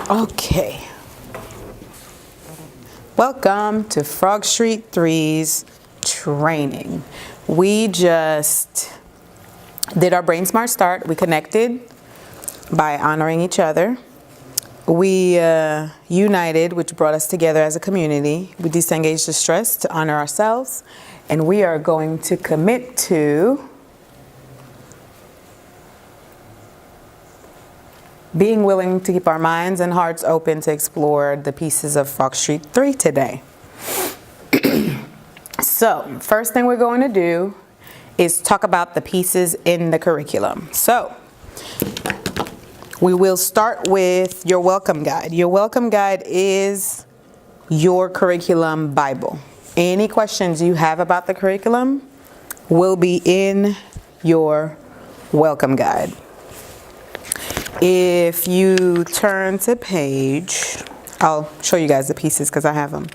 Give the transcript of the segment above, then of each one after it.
Okay. Welcome to Frog Street 3's training. We just did our Brain Smart Start. We connected by honoring each other. We united, which brought us together as a community. We disengaged the stress to honor ourselves. And we are going to commit to being willing to keep our minds and hearts open to explore the pieces of Frog Street 3 today. So, first thing we're going to do is talk about the pieces in the curriculum. So, we will start with your welcome guide. Your welcome guide is your curriculum Bible. Any questions you have about the curriculum will be in your welcome guide. If you turn to page, I'll show you guys the pieces because I have them.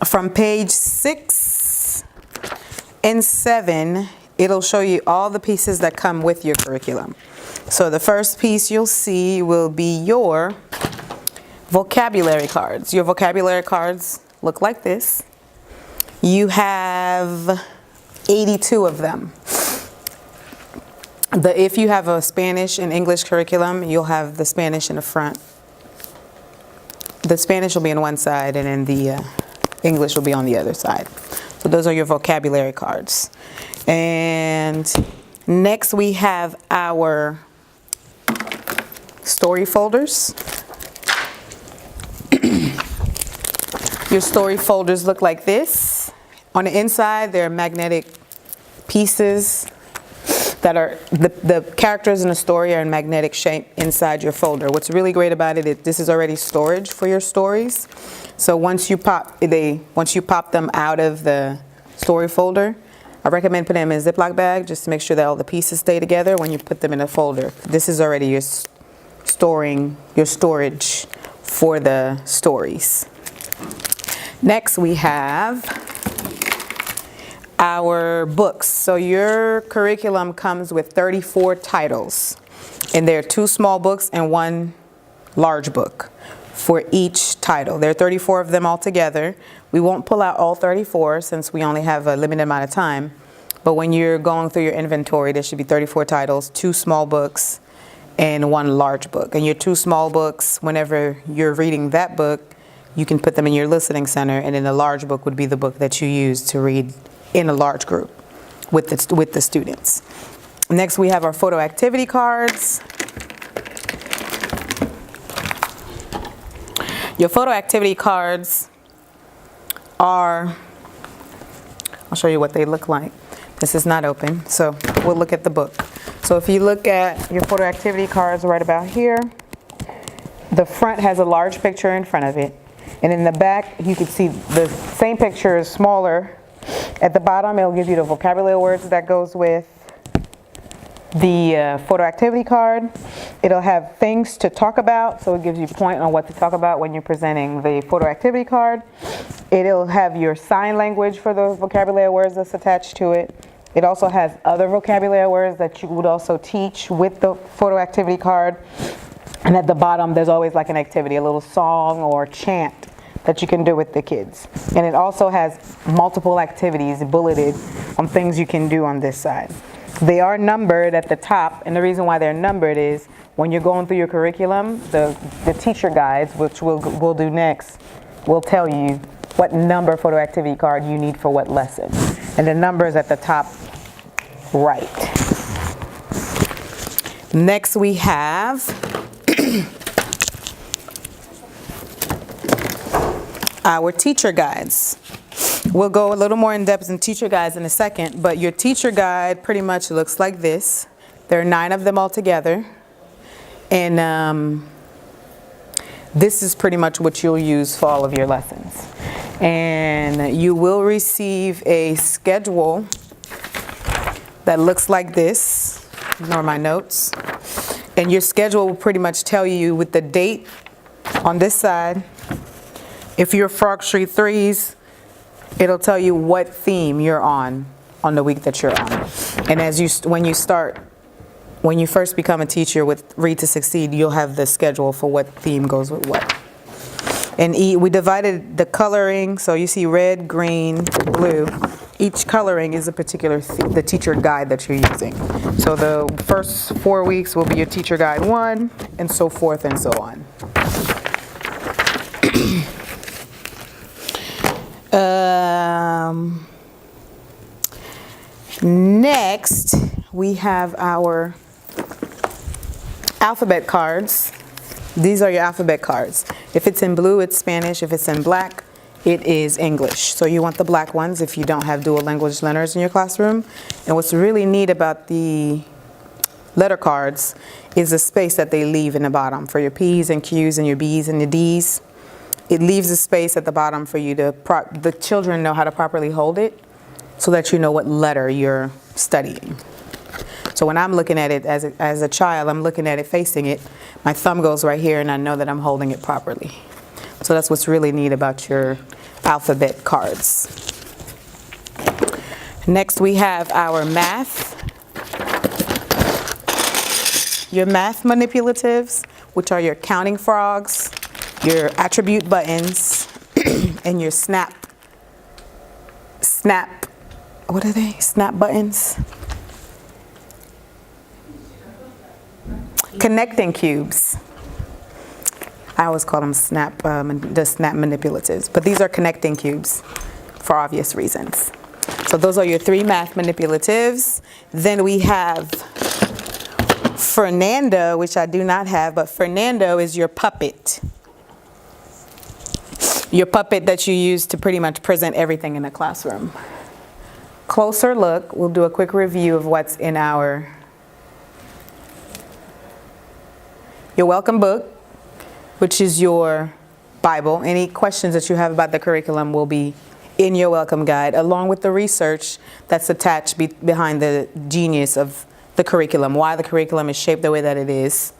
From page 6 and 7, it'll show you all the pieces that come with your curriculum. So the first piece you'll see will be your vocabulary cards. Your vocabulary cards look like this. You have 82 of them. If you have a Spanish and English curriculum, you'll have the Spanish in the front. The Spanish will be on one side and then the English will be on the other side. So those are your vocabulary cards. And next we have our story folders. Your story folders look like this. On the inside, they're magnetic pieces that are, the characters in the story are in magnetic shape inside your folder. What's really great about it is this is already storage for your stories. So once you pop them out of the story folder, I recommend putting them in a Ziploc bag just to make sure that all the pieces stay together when you put them in a folder. This is already your storage for the stories. Next we have our books. So your curriculum comes with 34 titles, and there are 2 small books and 1 large book for each title. There are 34 of them all together. We won't pull out all 34 since we only have a limited amount of time, but when you're going through your inventory, there should be 34 titles, 2 small books and 1 large book. And your 2 small books, whenever you're reading that book, you can put them in your listening center, and then the large book would be the book that you use to read in a large group with the students. Next we have our photo activity cards. Your photo activity cards are, I'll show you what they look like. This is not open, so we'll look at the book. So if you look at your photo activity cards right about here, the front has a large picture in front of it, and in the back you can see the same picture is smaller. At the bottom, it'll give you the vocabulary words that goes with the photo activity card. It'll have things to talk about, so it gives you a point on what to talk about when you're presenting the photo activity card. It'll have your sign language for the vocabulary words that's attached to it. It also has other vocabulary words that you would also teach with the photo activity card. And at the bottom, there's always like an activity, a little song or chant that you can do with the kids. And it also has multiple activities bulleted on things you can do on this side. They are numbered at the top, and the reason why they're numbered is when you're going through your curriculum, the teacher guides, which we'll do next, will tell you what number photo activity card you need for what lesson. And the number is at the top right. Next we have our teacher guides. We'll go a little more in depth in teacher guides in a second, but your teacher guide pretty much looks like this. There are 9 of them all together, and this is pretty much what you'll use for all of your lessons. And you will receive a schedule that looks like this. Ignore my notes. And your schedule will pretty much tell you with the date on this side. If you're Frog Street 3s, it'll tell you what theme you're on the week that you're on. And when you start when you first become a teacher with Read to Succeed, you'll have the schedule for what theme goes with what. And we divided the coloring, so you see red, green, blue. Each coloring is a particular the teacher guide that you're using. So the first 4 weeks will be your teacher guide 1, and so forth and so on. Next, we have our alphabet cards. These are your alphabet cards. If it's in blue, it's Spanish. If it's in black, it is English. So you want the black ones if you don't have dual language learners in your classroom. And what's really neat about the letter cards is the space that they leave in the bottom for your P's and Q's and your B's and your D's. It leaves a space at the bottom for you to, the children know how to properly hold it so that you know what letter you're studying. So when I'm looking at it as a child, I'm looking at it facing it. My thumb goes right here and I know that I'm holding it properly. So that's what's really neat about your alphabet cards. Next we have our math. Your math manipulatives, which are your counting frogs, your attribute buttons, and your snap, what are they? Snap buttons? Connecting cubes. I always call them the snap manipulatives, but these are connecting cubes for obvious reasons. So those are your 3 math manipulatives. Then we have Fernando, which I do not have, but Fernando is your puppet. Your puppet that you use to pretty much present everything in the classroom. Closer look, we'll do a quick review of what's in our Your welcome book, which is your Bible. Any questions that you have about the curriculum will be in your welcome guide, along with the research that's attached behind the genius of the curriculum, why the curriculum is shaped the way that it is.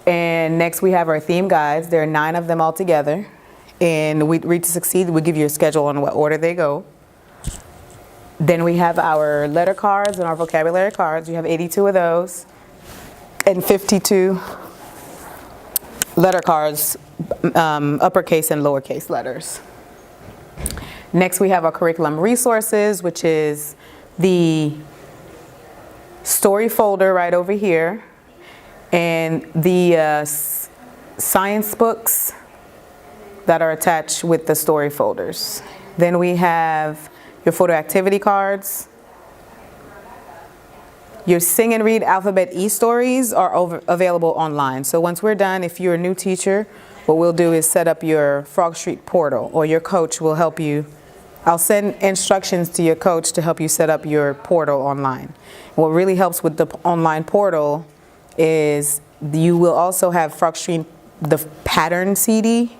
And next we have our theme guides. There are 9 of them altogether. And we Read to Succeed, we give you a schedule on what order they go. Then we have our letter cards and our vocabulary cards. You have 82 of those and 52 letter cards, uppercase and lowercase letters. Next we have our curriculum resources, which is the story folder right over here, and the science books that are attached with the story folders. Then we have your photo activity cards. Your Sing and Read Alphabet e-stories are available online. So once we're done, if you're a new teacher, what we'll do is set up your Frog Street portal, or your coach will help you. I'll send instructions to your coach to help you set up your portal online. What really helps with the online portal is you will also have Frog Street, the pattern CD.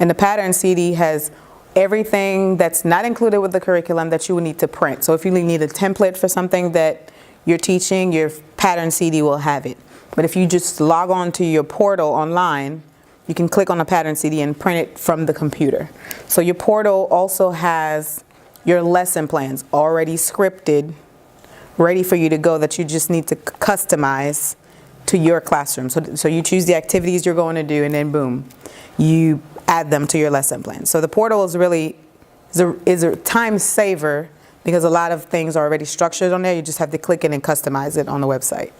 And the pattern CD has everything that's not included with the curriculum that you would need to print. So if you need a template for something that you're teaching, your pattern CD will have it. But if you just log on to your portal online, you can click on the pattern CD and print it from the computer. So your portal also has your lesson plans already scripted, ready for you to go, that you just need to customize to your classroom. So you choose the activities you're going to do, and then boom, you add them to your lesson plan. So the portal is really is a time saver, because a lot of things are already structured on there. You just have to click it and customize it on the website.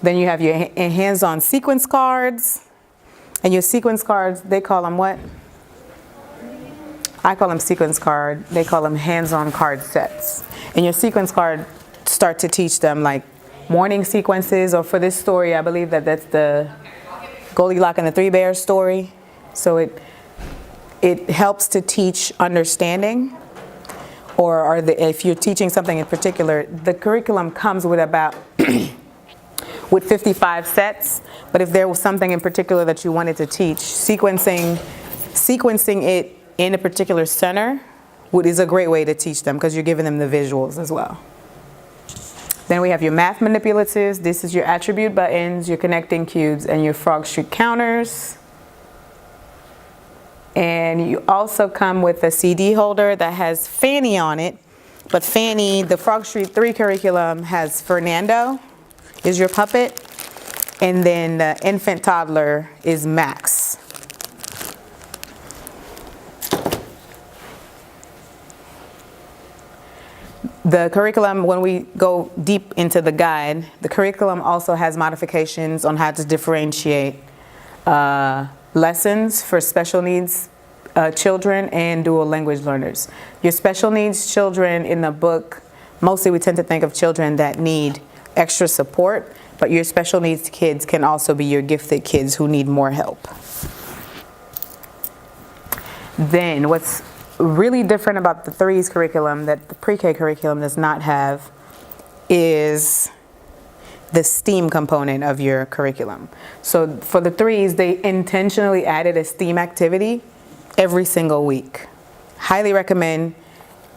Then you have your hands-on sequence cards. And your sequence cards, they call them what? I call them sequence card. They call them hands-on card sets. And your sequence card start to teach them like morning sequences, or for this story, I believe that's the Goldilocks and the Three Bears story. So it helps to teach understanding, or if you're teaching something in particular, the curriculum comes with about with 55 sets. But if there was something in particular that you wanted to teach, sequencing it in a particular center is a great way to teach them, because you're giving them the visuals as well. Then we have your math manipulatives. This is your attribute buttons, your connecting cubes, and your Frog Street counters. And you also come with a CD holder that has Fanny on it, But Fanny, the Frog Street 3 curriculum has Fernando is your puppet, and then the infant toddler is Max. The curriculum, when we go deep into the guide, the curriculum also has modifications on how to differentiate lessons for special needs children and dual language learners. Your special needs children in the book, mostly we tend to think of children that need extra support, but your special needs kids can also be your gifted kids who need more help. Then what's really different about the threes curriculum that the pre-K curriculum does not have is the STEAM component of your curriculum. So for the threes, they intentionally added a STEAM activity every single week. Highly recommend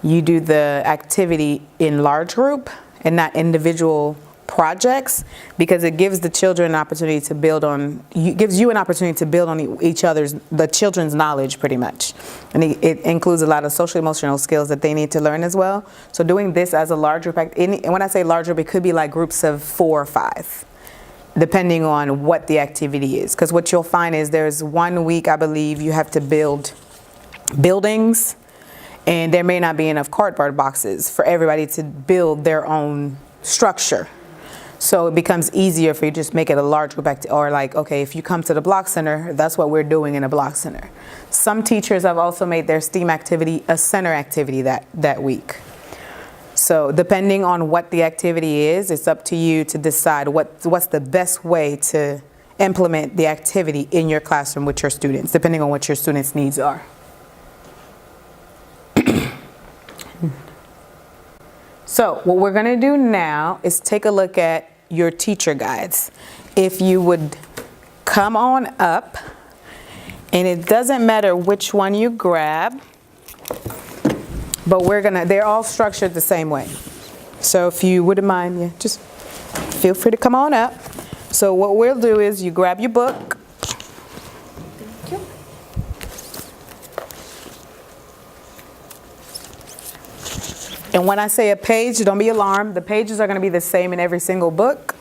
you do the activity in large group and not individual projects, because it gives the children an opportunity to build on, gives you an opportunity to build on the children's knowledge pretty much. And it includes a lot of social emotional skills that they need to learn as well. So doing this as a large group, and when I say large group, it could be like groups of 4 or 5, depending on what the activity is. Because what you'll find is there's 1 week, I believe, you have to build buildings, and there may not be enough cardboard boxes for everybody to build their own structure. So it becomes easier for you to just make it a large group activity, or like, okay, if you come to the block center, that's what we're doing in a block center. Some teachers have also made their STEAM activity a center activity that week. So depending on what the activity is, it's up to you to decide what's the best way to implement the activity in your classroom with your students, depending on what your students' needs are. So what we're going to do now is take a look at your teacher guides. If you would come on up, and it doesn't matter which one you grab, but they're all structured the same way. So if you wouldn't mind, yeah, just feel free to come on up. So what we'll do is you grab your book. Thank you. And when I say a page, don't be alarmed. The pages are going to be the same in every single book,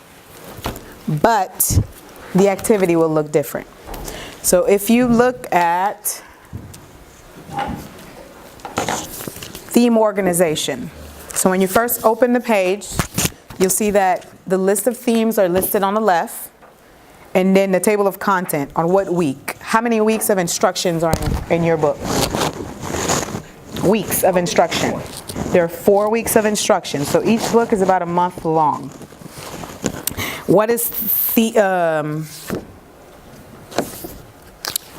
but the activity will look different. So if you look at theme organization, so when you first open the page, you'll see that the list of themes are listed on the left, and then the table of content on what week. How many weeks of instructions are in your book? Weeks of instruction. There are 4 weeks of instruction, so each book is about a month long. What is the,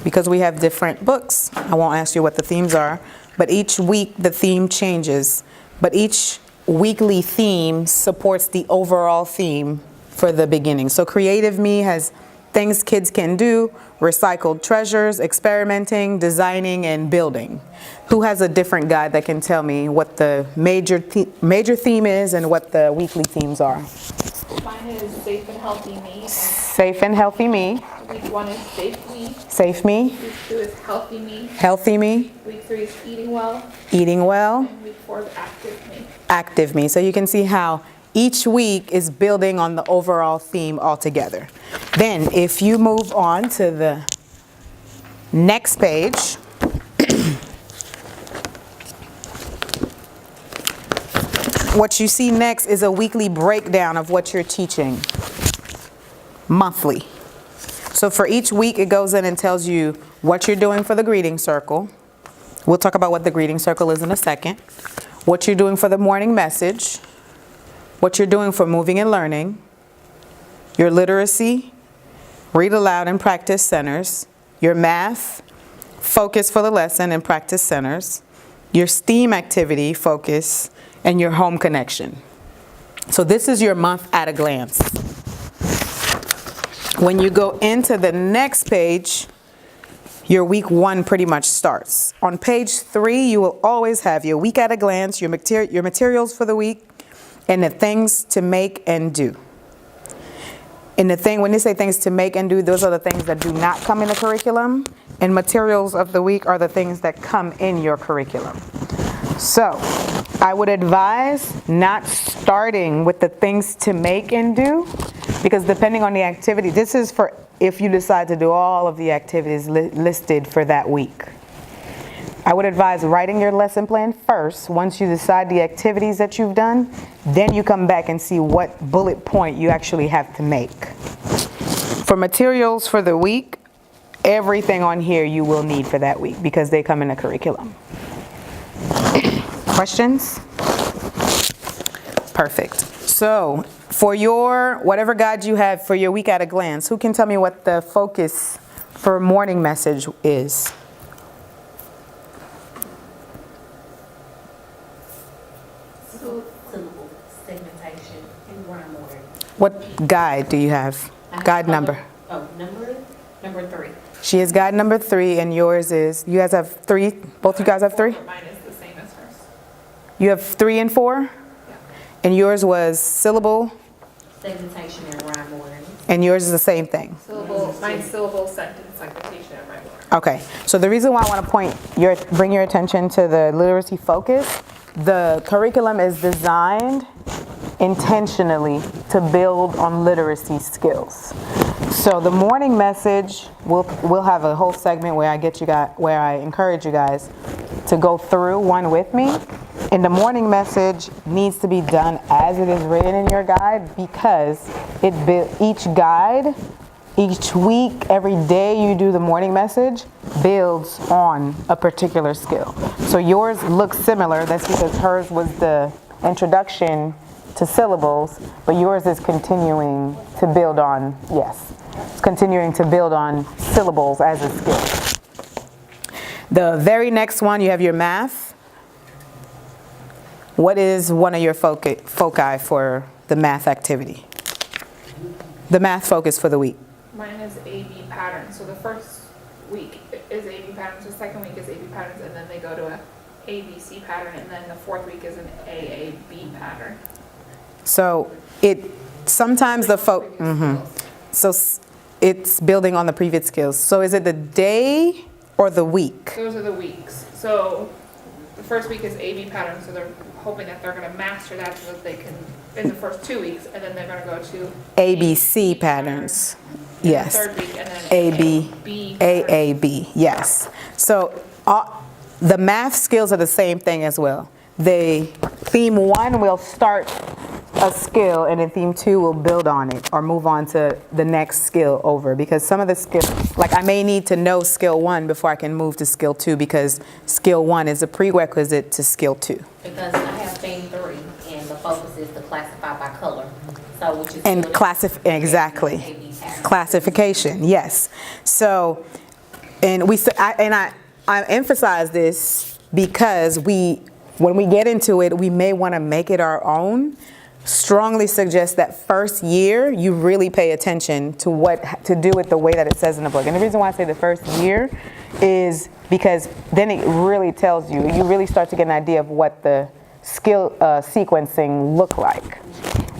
because we have different books, I won't ask you what the themes are, but each week the theme changes, but each weekly theme supports the overall theme for the beginning. So Creative Me has things kids can do, recycled treasures, experimenting, designing, and building. Who has a different guide that can tell me what the major theme is and what the weekly themes are? Mine is Safe and Healthy Me. Safe and Healthy Me. Week 1 is Safe Me. Safe Me. Week 2 is Healthy Me. Healthy Me. Week 3 is Eating Well. Eating Well. And week 4 is Active Me. Active Me. So you can see how each week is building on the overall theme altogether. Then if you move on to the next page, what you see next is a weekly breakdown of what you're teaching monthly. So for each week, it goes in and tells you what you're doing for the greeting circle. We'll talk about what the greeting circle is in a second. What you're doing for the morning message. What you're doing for moving and learning. Your literacy, read aloud and practice centers. Your math, focus for the lesson and practice centers. Your STEAM activity, focus, and your home connection. So this is your month at a glance. When you go into the next page, your week 1 pretty much starts. On page 3, you will always have your week at a glance, your materials for the week, and the things to make and do. And when they say things to make and do, those are the things that do not come in the curriculum, and materials of the week are the things that come in your curriculum. So I would advise not starting with the things to make and do, because depending on the activity, this is for if you decide to do all of the activities listed for that week. I would advise writing your lesson plan first. Once you decide the activities that you've done, then you come back and see what bullet point you actually have to make. For materials for the week, everything on here you will need for that week because they come in the curriculum. Questions? Perfect. So for your, whatever guide you have for your week at a glance, who can tell me what the focus for morning message is? Syllable, segmentation, and rhyme order. What guide do you have? Guide number. Number 3. She has guide number 3 and yours is, you guys have 3? Both you guys have 3? Mine is the same as hers. You have 3 and 4? Yeah. And yours was syllable, Segmentation and rhyme order. and yours is the same thing. Mine's syllable, sentence, citation, and rhyme order. Okay, so the reason why I want to bring your attention to the literacy focus, the curriculum is designed intentionally to build on literacy skills. So the morning message, we'll have a whole segment where I encourage you guys to go through one with me. And the morning message needs to be done as it is written in your guide, because each guide, each week, every day you do the morning message builds on a particular skill. So yours looks similar. That's because hers was the introduction to syllables, but yours is continuing to build on, it's continuing to build on syllables as a skill. The very next one, you have your math. What is one of your foci for the math activity? The math focus for the week. Mine is AB patterns. So the first week is AB patterns, the second week is AB patterns, and then they go to a ABC pattern, and then the fourth week is an AAB pattern. So sometimes so it's building on the previous skills. So is it the day or the week? Those are the weeks. So the first week is AB patterns, so they're hoping that they're going to master that so that they can, in the first 2 weeks, and then they're going to go to ABC patterns. Yes. The third week, and then AAB. AAB, yes. So the math skills are the same thing as well. Theme 1 will start a skill, and then theme 2 will build on it or move on to the next skill over, because some of the skills, like I may need to know skill 1 before I can move to skill 2, because skill 1 is a prerequisite to skill 2. Because I have theme 3, and the focus is to classify by color. So which is And exactly. Classification, yes. So, and I emphasize this because when we get into it, we may want to make it our own. Strongly suggest that first year you really pay attention to what to do it the way that it says in the book. And the reason why I say the first year is because then it really tells you really start to get an idea of what the skill sequencing look like.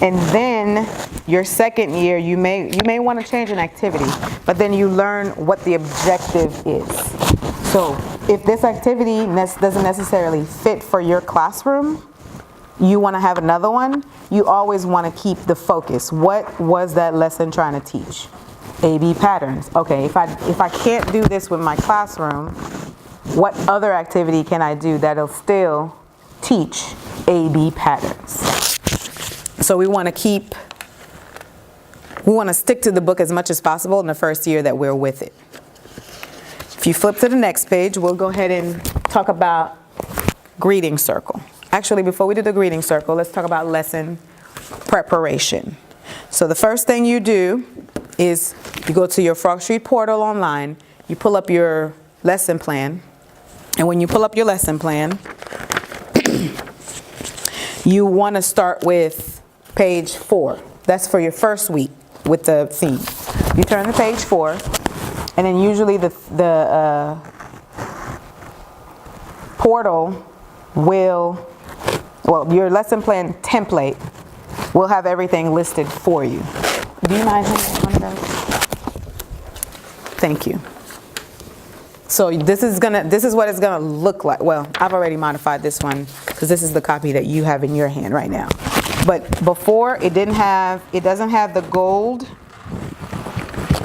And then your second year, you may want to change an activity, but then you learn what the objective is. So if this activity doesn't necessarily fit for your classroom, you want to have another one, you always want to keep the focus. What was that lesson trying to teach? AB patterns. Okay, if I can't do this with my classroom, what other activity can I do that'll still teach AB patterns? So we want to stick to the book as much as possible in the first year that we're with it. If you flip to the next page, we'll go ahead and talk about greeting circle. Actually, before we do the greeting circle, let's talk about lesson preparation. So the first thing you do is you go to your Frog Street portal online, you pull up your lesson plan, and when you pull up your lesson plan, you want to start with page 4. That's for your first week with the theme. You turn to page 4, and then usually the portal your lesson plan template will have everything listed for you. Do you mind handing one of those? Thank you. So this is what it's gonna look like. Well, I've already modified this one because this is the copy that you have in your hand right now. But before, it doesn't have the gold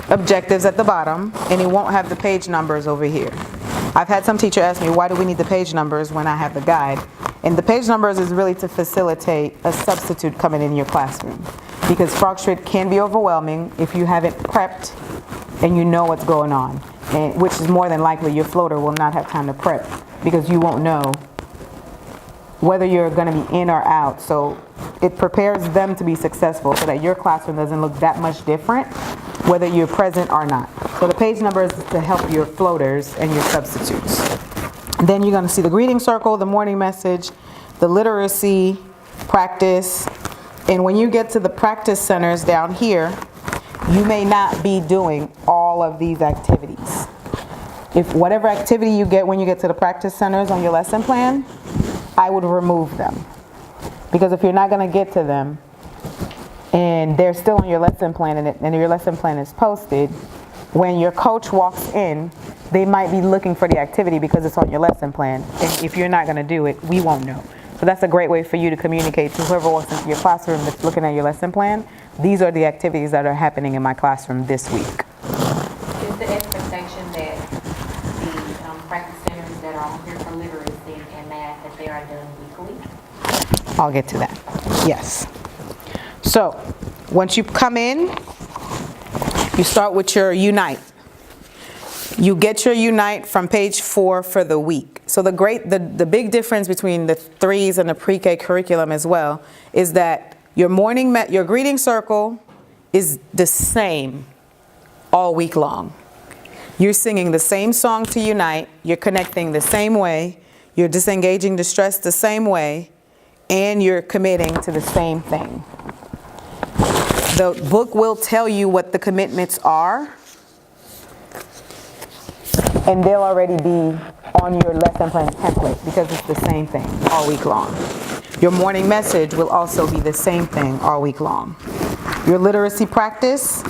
objectives at the bottom, and it won't have the page numbers over here. I've had some teacher ask me, why do we need the page numbers when I have the guide? And the page numbers is really to facilitate a substitute coming in your classroom. Because Frog Street can be overwhelming if you haven't prepped and you know what's going on. And which is more than likely your floater will not have time to prep because you won't know whether you're going to be in or out. So it prepares them to be successful so that your classroom doesn't look that much different whether you're present or not. So the page number is to help your floaters and your substitutes. Then you're going to see the greeting circle, the morning message, the literacy practice. And when you get to the practice centers down here, you may not be doing all of these activities. If whatever activity you get when you get to the practice centers on your lesson plan, I would remove them. Because if you're not going to get to them, and they're still on your lesson plan, and your lesson plan is posted, when your coach walks in, they might be looking for the activity because it's on your lesson plan. And if you're not going to do it, we won't know. So that's a great way for you to communicate to whoever walks into your classroom that's looking at your lesson plan. These are the activities that are happening in my classroom this week. Is the expectation that the practice centers that are on here for literacy and math, that they are done weekly? I'll get to that. Yes. So, once you come in, you start with your Unite. You get your Unite from page 4 for the week. So the big difference between the 3s and the pre-K curriculum as well is that your greeting circle is the same all week long. You're singing the same song to Unite, you're connecting the same way, you're disengaging distress the same way, and you're committing to the same thing. The book will tell you what the commitments are, and they'll already be on your lesson plan template because it's the same thing all week long. Your morning message will also be the same thing all week long. Your literacy practice,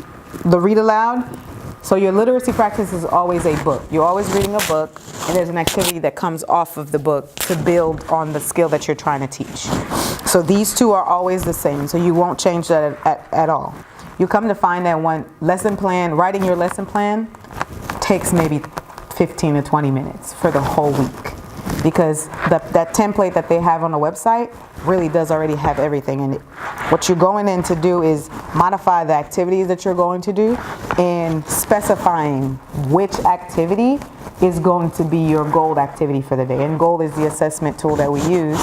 the read aloud. So your literacy practice is always a book. You're always reading a book, and there's an activity that comes off of the book to build on the skill that you're trying to teach. So these two are always the same, so you won't change that at all. You come to find that one lesson plan, writing your lesson plan takes maybe 15 to 20 minutes for the whole week, because that template that they have on the website really does already have everything in it. What you're going in to do is modify the activities that you're going to do and specifying which activity is going to be your gold activity for the day. And gold is the assessment tool that we use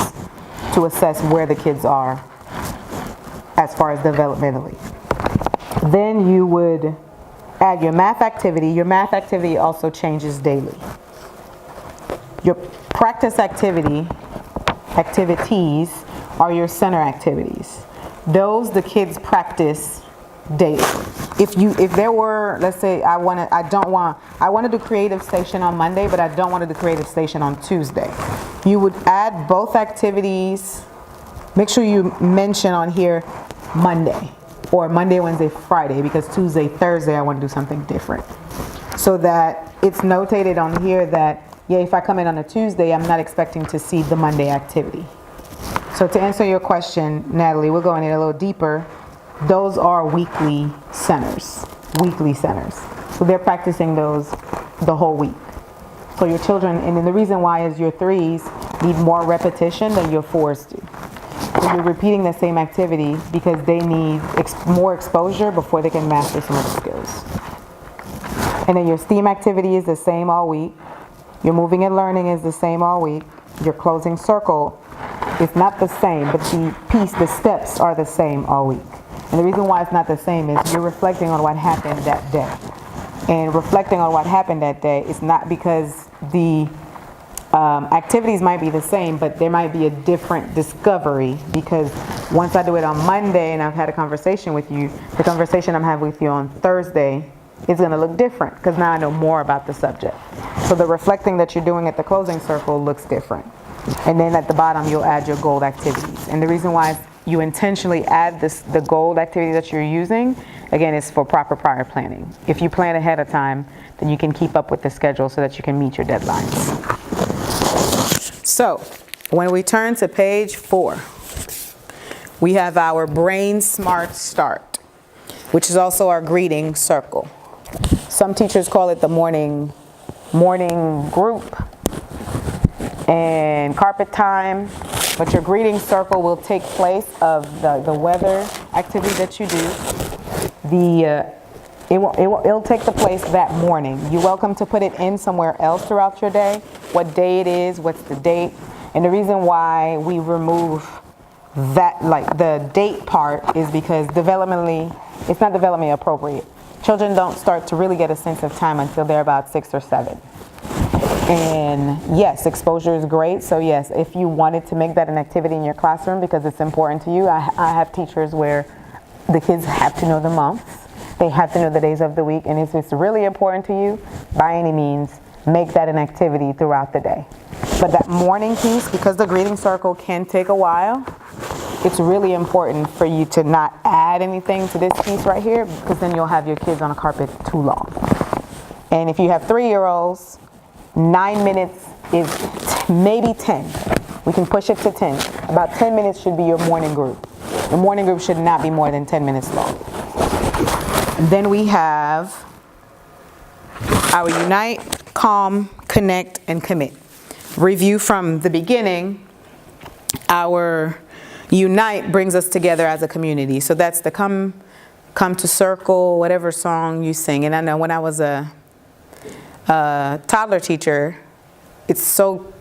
to assess where the kids are as far as developmentally. Then you would add your math activity. Your math activity also changes daily. Your practice activities are your center activities. Those the kids practice daily. If there were, let's say I want to do creative station on Monday, but I don't want to do creative station on Tuesday. You would add both activities. Make sure you mention on here Monday, or Monday, Wednesday, Friday, because Tuesday, Thursday, I want to do something different. So that it's notated on here that, yeah, if I come in on a Tuesday, I'm not expecting to see the Monday activity. So to answer your question, Natalie, we're going in a little deeper. Those are weekly centers. So they're practicing those the whole week. So your children, and then the reason why is your 3s need more repetition than your 4s do. So you're repeating the same activity because they need more exposure before they can master some of the skills. And then your STEAM activity is the same all week. Your moving and learning is the same all week. Your closing circle is not the same, but the steps are the same all week. And the reason why it's not the same is you're reflecting on what happened that day. And reflecting on what happened that day is not because the activities might be the same, but there might be a different discovery, because once I do it on Monday and I've had a conversation with you, the conversation I'm having with you on Thursday is going to look different because now I know more about the subject. So the reflecting that you're doing at the closing circle looks different. And then at the bottom you'll add your gold activities. And the reason why you intentionally add the gold activity that you're using, again, is for proper prior planning. If you plan ahead of time, then you can keep up with the schedule so that you can meet your deadlines. So When we turn to page 4, we have our Brain Smart Start, which is also our greeting circle. Some teachers call it the morning group and carpet time, but your greeting circle will take place of the weather activity that you do. It'll take the place that morning. You're welcome to put it in somewhere else throughout your day, what day it is, what's the date. And the reason why we remove that, like the date part, is because developmentally, it's not developmentally appropriate. Children don't start to really get a sense of time until they're about 6 or 7. And yes, exposure is great. So yes, if you wanted to make that an activity in your classroom because it's important to you, I have teachers where the kids have to know the months, they have to know the days of the week, and if it's really important to you, by any means, make that an activity throughout the day. But that morning piece, because the greeting circle can take a while, it's really important for you to not add anything to this piece right here, because then you'll have your kids on a carpet too long. And if you have 3-year-olds, 9 minutes is maybe 10. We can push it to 10. About 10 minutes should be your morning group. The morning group should not be more than 10 minutes long. And then we have our Unite, Calm, Connect, and Commit. Review from the beginning. Our Unite brings us together as a community. So that's the come to circle, whatever song you sing. And I know when I was a toddler teacher, it's so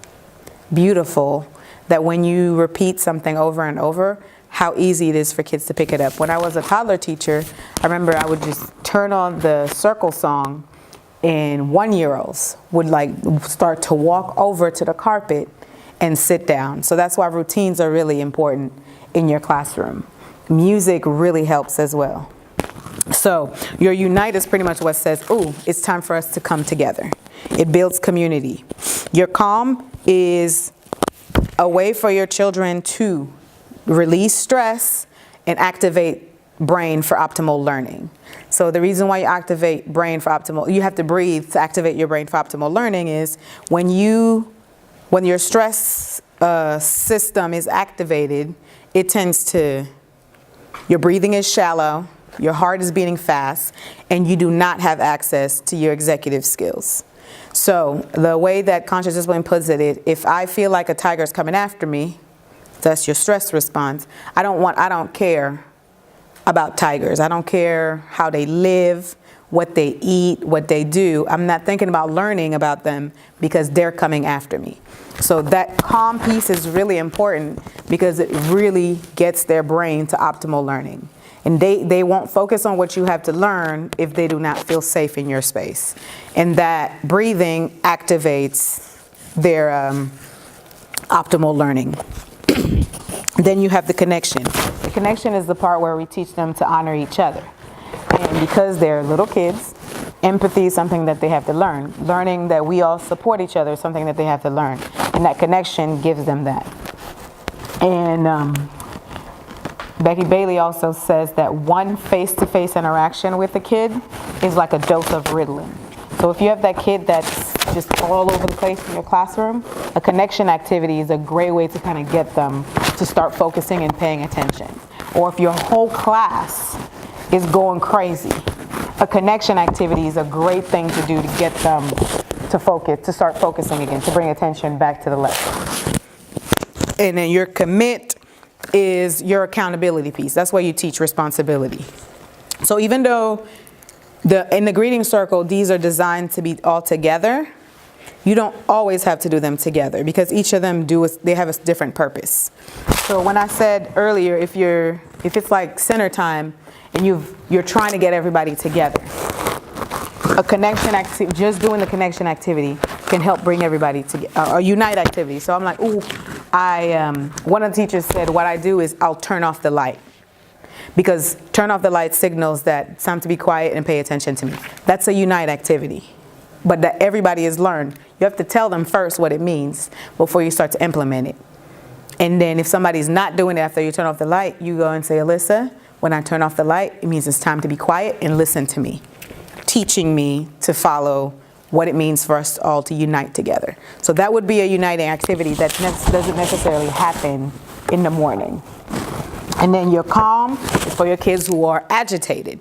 beautiful that when you repeat something over and over, how easy it is for kids to pick it up. When I was a toddler teacher, I remember I would just turn on the circle song, and 1-year-olds would like start to walk over to the carpet and sit down. So that's why routines are really important in your classroom. Music really helps as well. So your Unite is pretty much what says, ooh, it's time for us to come together. It builds community. Your Calm is a way for your children to release stress and activate brain for optimal learning. So the reason why you activate brain for optimal, you have to breathe to activate your brain for optimal learning, is when your stress system is activated, it tends to, your breathing is shallow, your heart is beating fast, and you do not have access to your executive skills. So the way that conscious discipline puts it, if I feel like a tiger is coming after me, that's your stress response. I don't care about tigers. I don't care how they live, what they eat, what they do. I'm not thinking about learning about them because they're coming after me. So that calm piece is really important because it really gets their brain to optimal learning. And they won't focus on what you have to learn if they do not feel safe in your space. And that breathing activates their optimal learning. Then you have the connection. The connection is the part where we teach them to honor each other. And because they're little kids, empathy is something that they have to learn. Learning that we all support each other is something that they have to learn. And that connection gives them that. And Becky Bailey also says that one face-to-face interaction with a kid is like a dose of Ritalin. So if you have that kid that's just all over the place in your classroom, a connection activity is a great way to kind of get them to start focusing and paying attention. Or if your whole class is going crazy, a connection activity is a great thing to do to get them to focus, to start focusing again, to bring attention back to the lesson. And then your commit is your accountability piece. That's why you teach responsibility. So even though in the greeting circle, these are designed to be all together, you don't always have to do them together because each of them they have a different purpose. So when I said earlier, if it's like center time and you're trying to get everybody together, a connection activity, just doing the connection activity can help bring everybody together, a unite activity. So I'm like, ooh, one of the teachers said what I do is I'll turn off the light. Because turn off the light signals that it's time to be quiet and pay attention to me. That's a unite activity. But that everybody has learned. You have to tell them first what it means before you start to implement it. And then if somebody's not doing it after you turn off the light, you go and say, Alyssa, when I turn off the light, it means it's time to be quiet and listen to me. Teaching me to follow what it means for us all to unite together. So that would be a uniting activity that doesn't necessarily happen in the morning. And then your calm is for your kids who are agitated.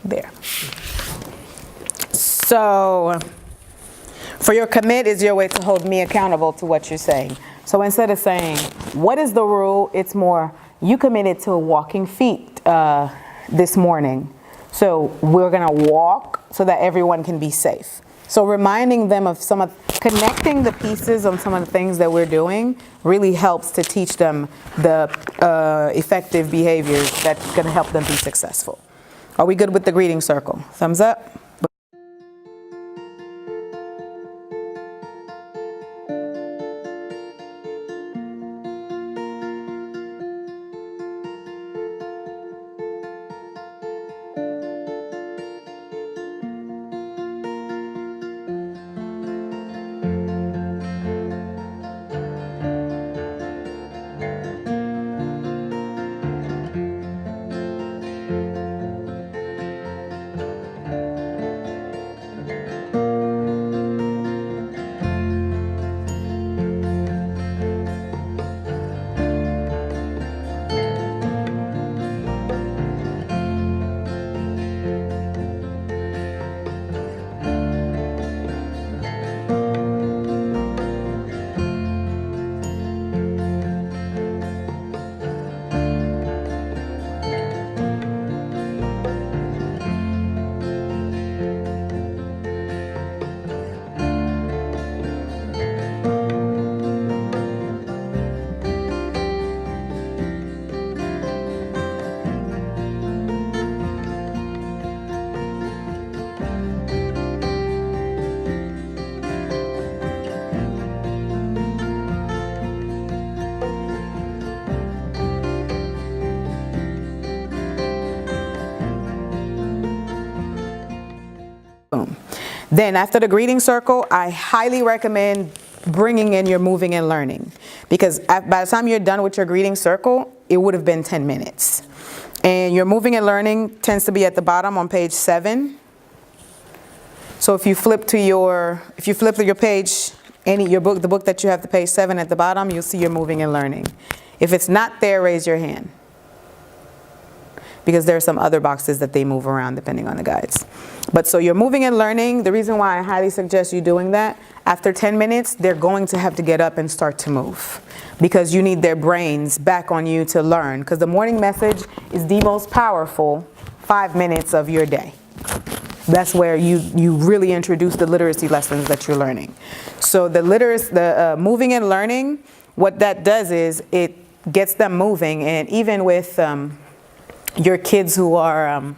There. So for your commit is your way to hold me accountable to what you're saying. So instead of saying, what is the rule? It's more, you committed to walking feet this morning. So we're gonna walk so that everyone can be safe. So reminding them of connecting the pieces on some of the things that we're doing really helps to teach them the effective behaviors that's gonna help them be successful. Are we good with the greeting circle? Thumbs up. Then after the greeting circle, I highly recommend bringing in your moving and learning, because by the time you're done with your greeting circle, it would have been 10 minutes. And your moving and learning tends to be at the bottom on page 7. So if you flip to your page, the book that you have to page 7 at the bottom, you'll see your moving and learning. If it's not there, raise your hand, because there are some other boxes that they move around depending on the guides. But so you're moving and learning. The reason why I highly suggest you doing that, after 10 minutes, they're going to have to get up and start to move, because you need their brains back on you to learn, because the morning message is the most powerful 5 minutes of your day. That's where you really introduce the literacy lessons that you're learning. So the moving and learning, what that does is it gets them moving. And even with your kids who are,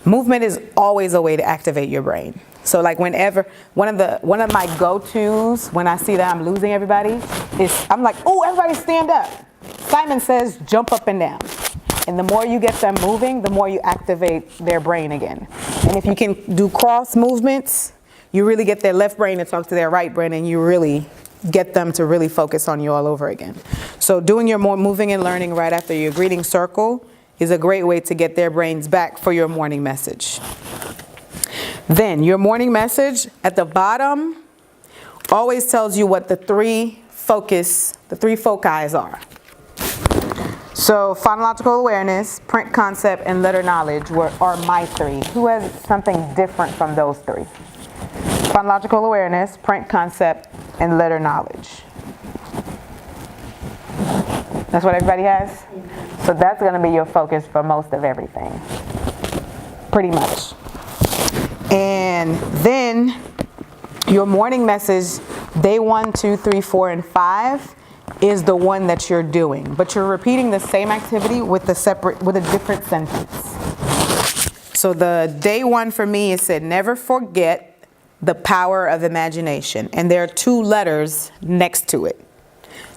movement is always a way to activate your brain. So like whenever, one of my go-tos when I see that I'm losing everybody is, I'm like, oh, everybody stand up. Simon says, jump up and down. And the more you get them moving, the more you activate their brain again. And if you can do cross movements, you really get their left brain to talk to their right brain, and you really get them to really focus on you all over again. So doing your more moving and learning right after your greeting circle is a great way to get their brains back for your morning message. Then your morning message at the bottom always tells you what the three foci are. So phonological awareness, print concept, and letter knowledge are my 3. Who has something different from those 3? Phonological awareness, print concept, and letter knowledge. That's what everybody has? So that's going to be your focus for most of everything. Pretty much. And then your morning message, day 1, 2, 3, 4, and 5, is the one that you're doing, but you're repeating the same activity with a different sentence. So the day 1 for me is said, never forget the power of imagination. And there are 2 letters next to it.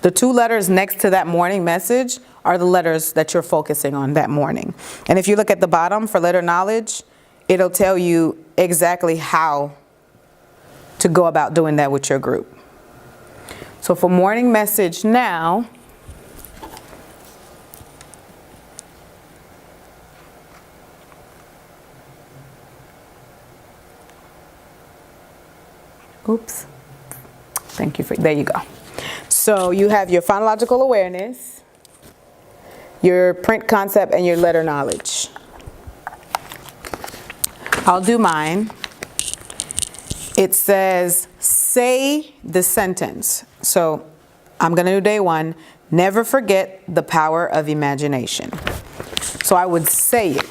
The 2 letters next to that morning message are the letters that you're focusing on that morning. And if you look at the bottom for letter knowledge, it'll tell you exactly how to go about doing that with your group. So for morning message now, oops, thank you for, there you go. So you have your phonological awareness, your print concept, and your letter knowledge. I'll do mine. It says, say the sentence. So I'm going to do day 1. Never forget the power of imagination. So I would say it.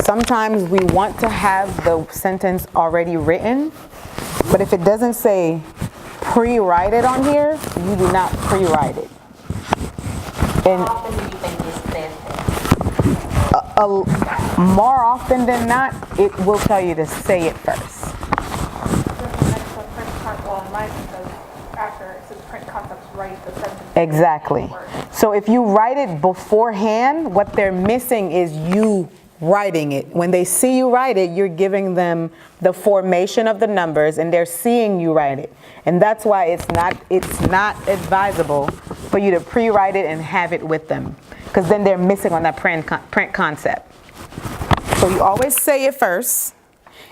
Sometimes we want to have the sentence already written, but if it doesn't say pre-write it on here, you do not pre-write it. And How often do you think this says that? more often than not, it will tell you to say it first. After it says print concepts, write the sentence. Exactly. So if you write it beforehand, what they're missing is you writing it. When they see you write it, you're giving them the formation of the numbers, and they're seeing you write it. And that's why it's not advisable for you to pre-write it and have it with them, because then they're missing on that print concept. So you always say it first,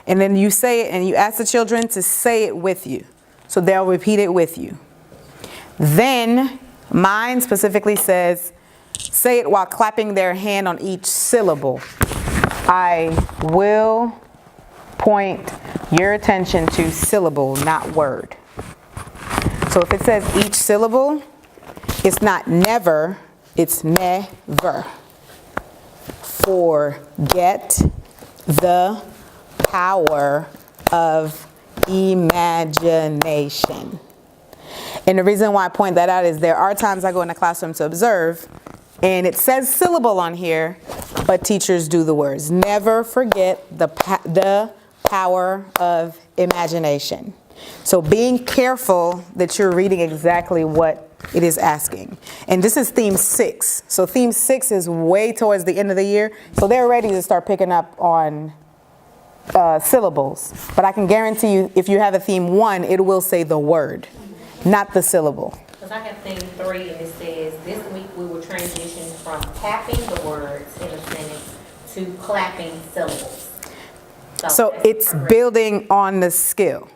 and then you say it, and you ask the children to say it with you. So they'll repeat it with you. Then mine specifically says, say it while clapping their hand on each syllable. I will point your attention to syllable, not word. So if it says each syllable, it's not never, it's never. Forget the power of imagination. And the reason why I point that out is there are times I go in the classroom to observe, and it says syllable on here, but teachers do the words. Never forget the power of imagination. So being careful that you're reading exactly what it is asking. And this is theme 6. So theme 6 is way towards the end of the year. So they're ready to start picking up on syllables. But I can guarantee you, if you have a theme 1, it will say the word, not the syllable. Because I have theme 3 and it says, this week we will transition from tapping the words in a sentence to clapping syllables. So it's building on the skill.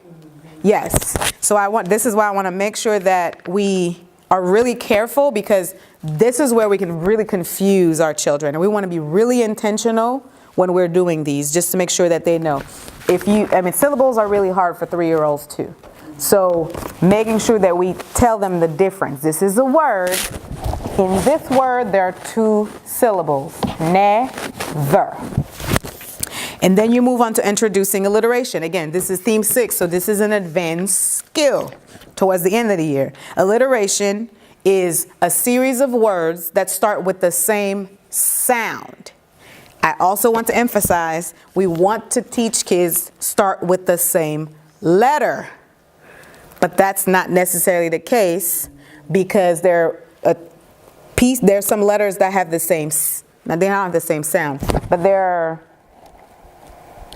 Yes. So this is why I want to make sure that we are really careful, because this is where we can really confuse our children. And we want to be really intentional when we're doing these, just to make sure that they know. Syllables are really hard for 3-year-olds too. So making sure that we tell them the difference. This is a word. In this word, there are 2 syllables. Never. And then you move on to introducing alliteration. Again, this is theme 6, so this is an advanced skill towards the end of the year. Alliteration is a series of words that start with the same sound. I also want to emphasize, we want to teach kids start with the same letter. But that's not necessarily the case, because there's some letters that have the same, now they don't have the same sound, but there are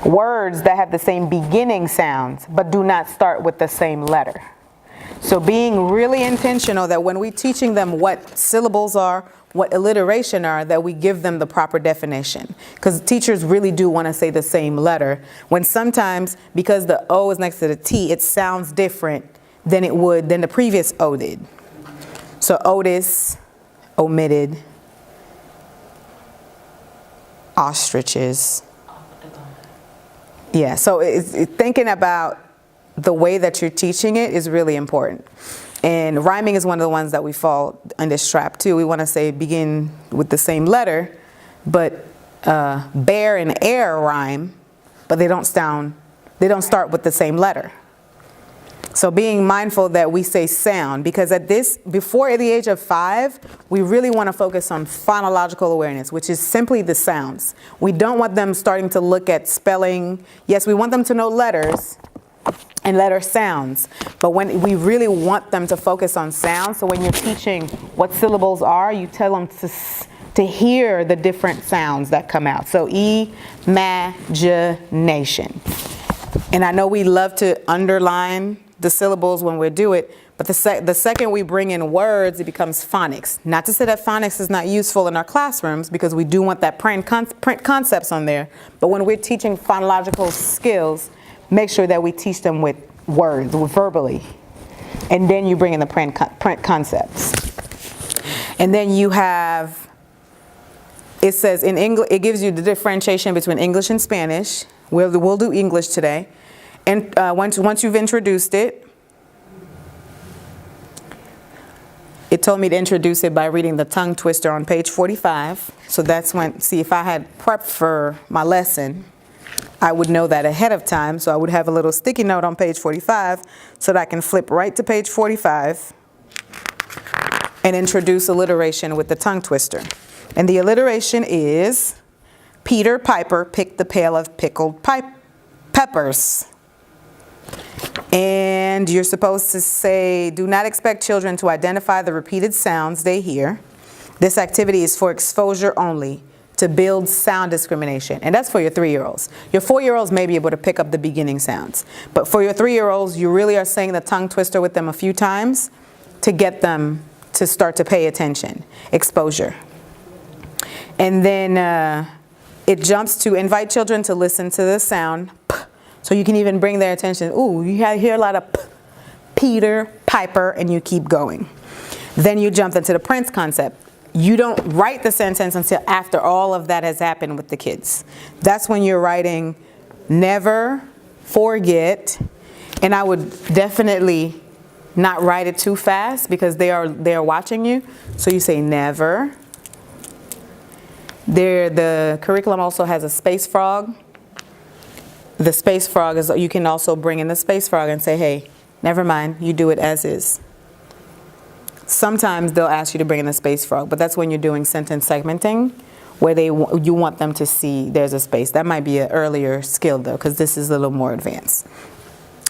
words that have the same beginning sounds but do not start with the same letter. So being really intentional that when we're teaching them what syllables are, what alliteration are, that we give them the proper definition. Because teachers really do want to say the same letter, when sometimes, because the O is next to the T, it sounds different than the previous O did. So Otis, omitted, ostriches. Yeah, so thinking about the way that you're teaching it is really important. And rhyming is one of the ones that we fall in this trap too. We want to say begin with the same letter, but bear and air rhyme, but they don't start with the same letter. So being mindful that we say sound, because before the age of 5, we really want to focus on phonological awareness, which is simply the sounds. We don't want them starting to look at spelling. Yes, we want them to know letters and letter sounds, but when we really want them to focus on sound. So when you're teaching what syllables are, you tell them to hear the different sounds that come out. So imagination. And I know we love to underline the syllables when we do it, but the second we bring in words, it becomes phonics. Not to say that phonics is not useful in our classrooms, because we do want that print concepts on there, but when we're teaching phonological skills, make sure that we teach them with words, verbally, and then you bring in the print concepts. And then you have, it says in English, it gives you the differentiation between English and Spanish. We'll do English today. And once you've introduced it, it told me to introduce it by reading the tongue twister on page 45. So that's see, if I had prepped for my lesson, I would know that ahead of time. So I would have a little sticky note on page 45 so that I can flip right to page 45 and introduce alliteration with the tongue twister. And the alliteration is, Peter Piper picked the pail of pickled peppers. And you're supposed to say, do not expect children to identify the repeated sounds they hear. This activity is for exposure only, to build sound discrimination. And that's for your 3-year-olds. Your 4-year-olds may be able to pick up the beginning sounds. But for your 3-year-olds, you really are saying the tongue twister with them a few times to get them to start to pay attention. Exposure. And then it jumps to invite children to listen to the sound P. So you can even bring their attention. Ooh, you hear a lot of P, Peter, Piper, and you keep going. Then you jump into the Prince concept. You don't write the sentence until after all of that has happened with the kids. That's when you're writing never forget. And I would definitely not write it too fast, because they are watching you. So you say never. The curriculum also has a space frog. The space frog is, you can also bring in the space frog and say, hey, never mind, you do it as is. Sometimes they'll ask you to bring in the space frog, but that's when you're doing sentence segmenting, where you want them to see there's a space. That might be an earlier skill though, because this is a little more advanced.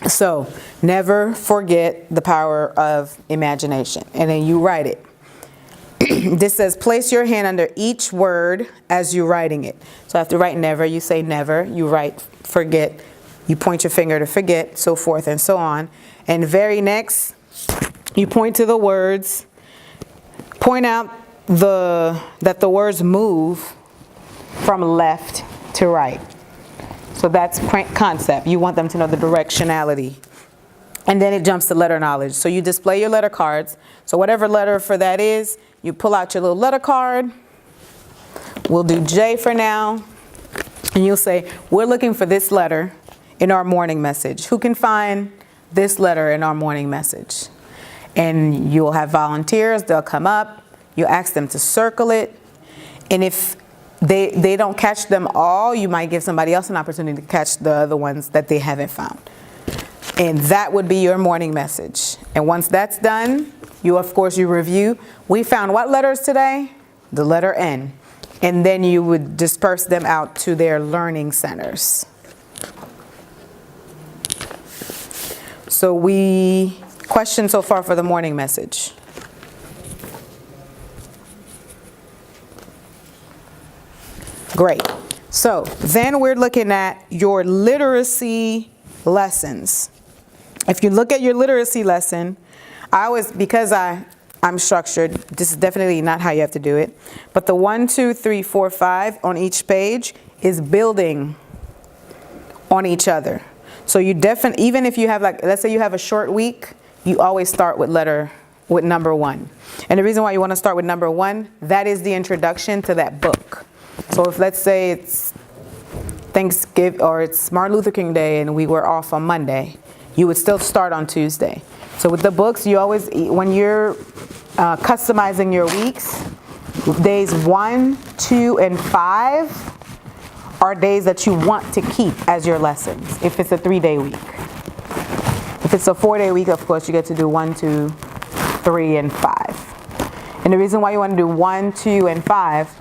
So never forget the power of imagination, and then you write it. This says, place your hand under each word as you're writing it. So after write never, you say never. You write forget. You point your finger to forget, so forth and so on. And very next, you point to the words. Point out that the words move from left to right. So that's concept. You want them to know the directionality. And then it jumps to letter knowledge. So you display your letter cards. So whatever letter for that is, you pull out your little letter card. We'll do J for now. And you'll say, we're looking for this letter in our morning message. Who can find this letter in our morning message? And you'll have volunteers. They'll come up. You ask them to circle it. And if they don't catch them all, you might give somebody else an opportunity to catch the other ones that they haven't found. And that would be your morning message. And once that's done, you review. We found what letters today? The letter N. And then you would disperse them out to their learning centers. So question so far for the morning message. Great. So then we're looking at your literacy lessons. If you look at your literacy lesson, because I'm structured, this is definitely not how you have to do it, but the 1, 2, 3, 4, 5 on each page is building on each other. So you even if you have let's say you have a short week, you always start with number 1. And the reason why you want to start with number 1, that is the introduction to that book. So if let's say it's Thanksgiving or it's Martin Luther King Day and we were off on Monday, you would still start on Tuesday. So with the books, you always, when you're customizing your weeks, days 1, 2, and 5 are days that you want to keep as your lessons, if it's a 3-day week. If it's a 4-day week, of course, you get to do 1, 2, 3, and 5. And the reason why you want to do 1, 2, and 5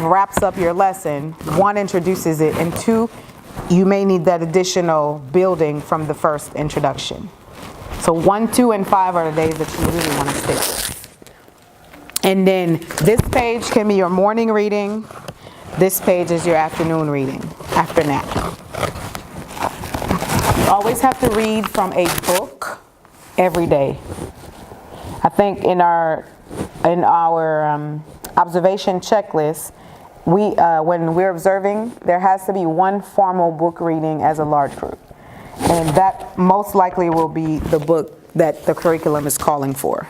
wraps up your lesson, 1 introduces it, and 2, you may need that additional building from the first introduction. So 1, 2, and 5 are the days that you really want to stick with. And then this page can be your morning reading. This page is your afternoon reading, after nap. You always have to read from a book every day. I think in our observation checklist, when we're observing, there has to be 1 formal book reading as a large group. And that most likely will be the book that the curriculum is calling for.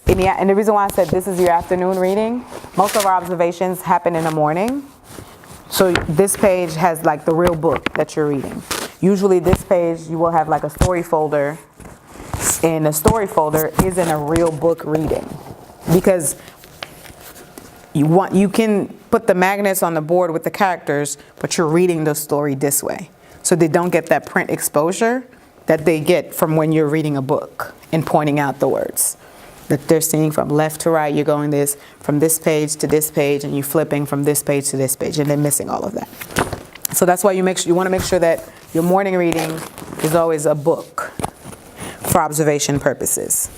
And the reason why I said this is your afternoon reading, most of our observations happen in the morning. So this page has the real book that you're reading. Usually this page, you will have a story folder. And the story folder isn't a real book reading. Because you can put the magnets on the board with the characters, but you're reading the story this way. So they don't get that print exposure that they get from when you're reading a book and pointing out the words. That they're seeing from left to right, you're going from this page to this page, and you're flipping from this page to this page, and they're missing all of that. So that's why you want to make sure that your morning reading is always a book for observation purposes.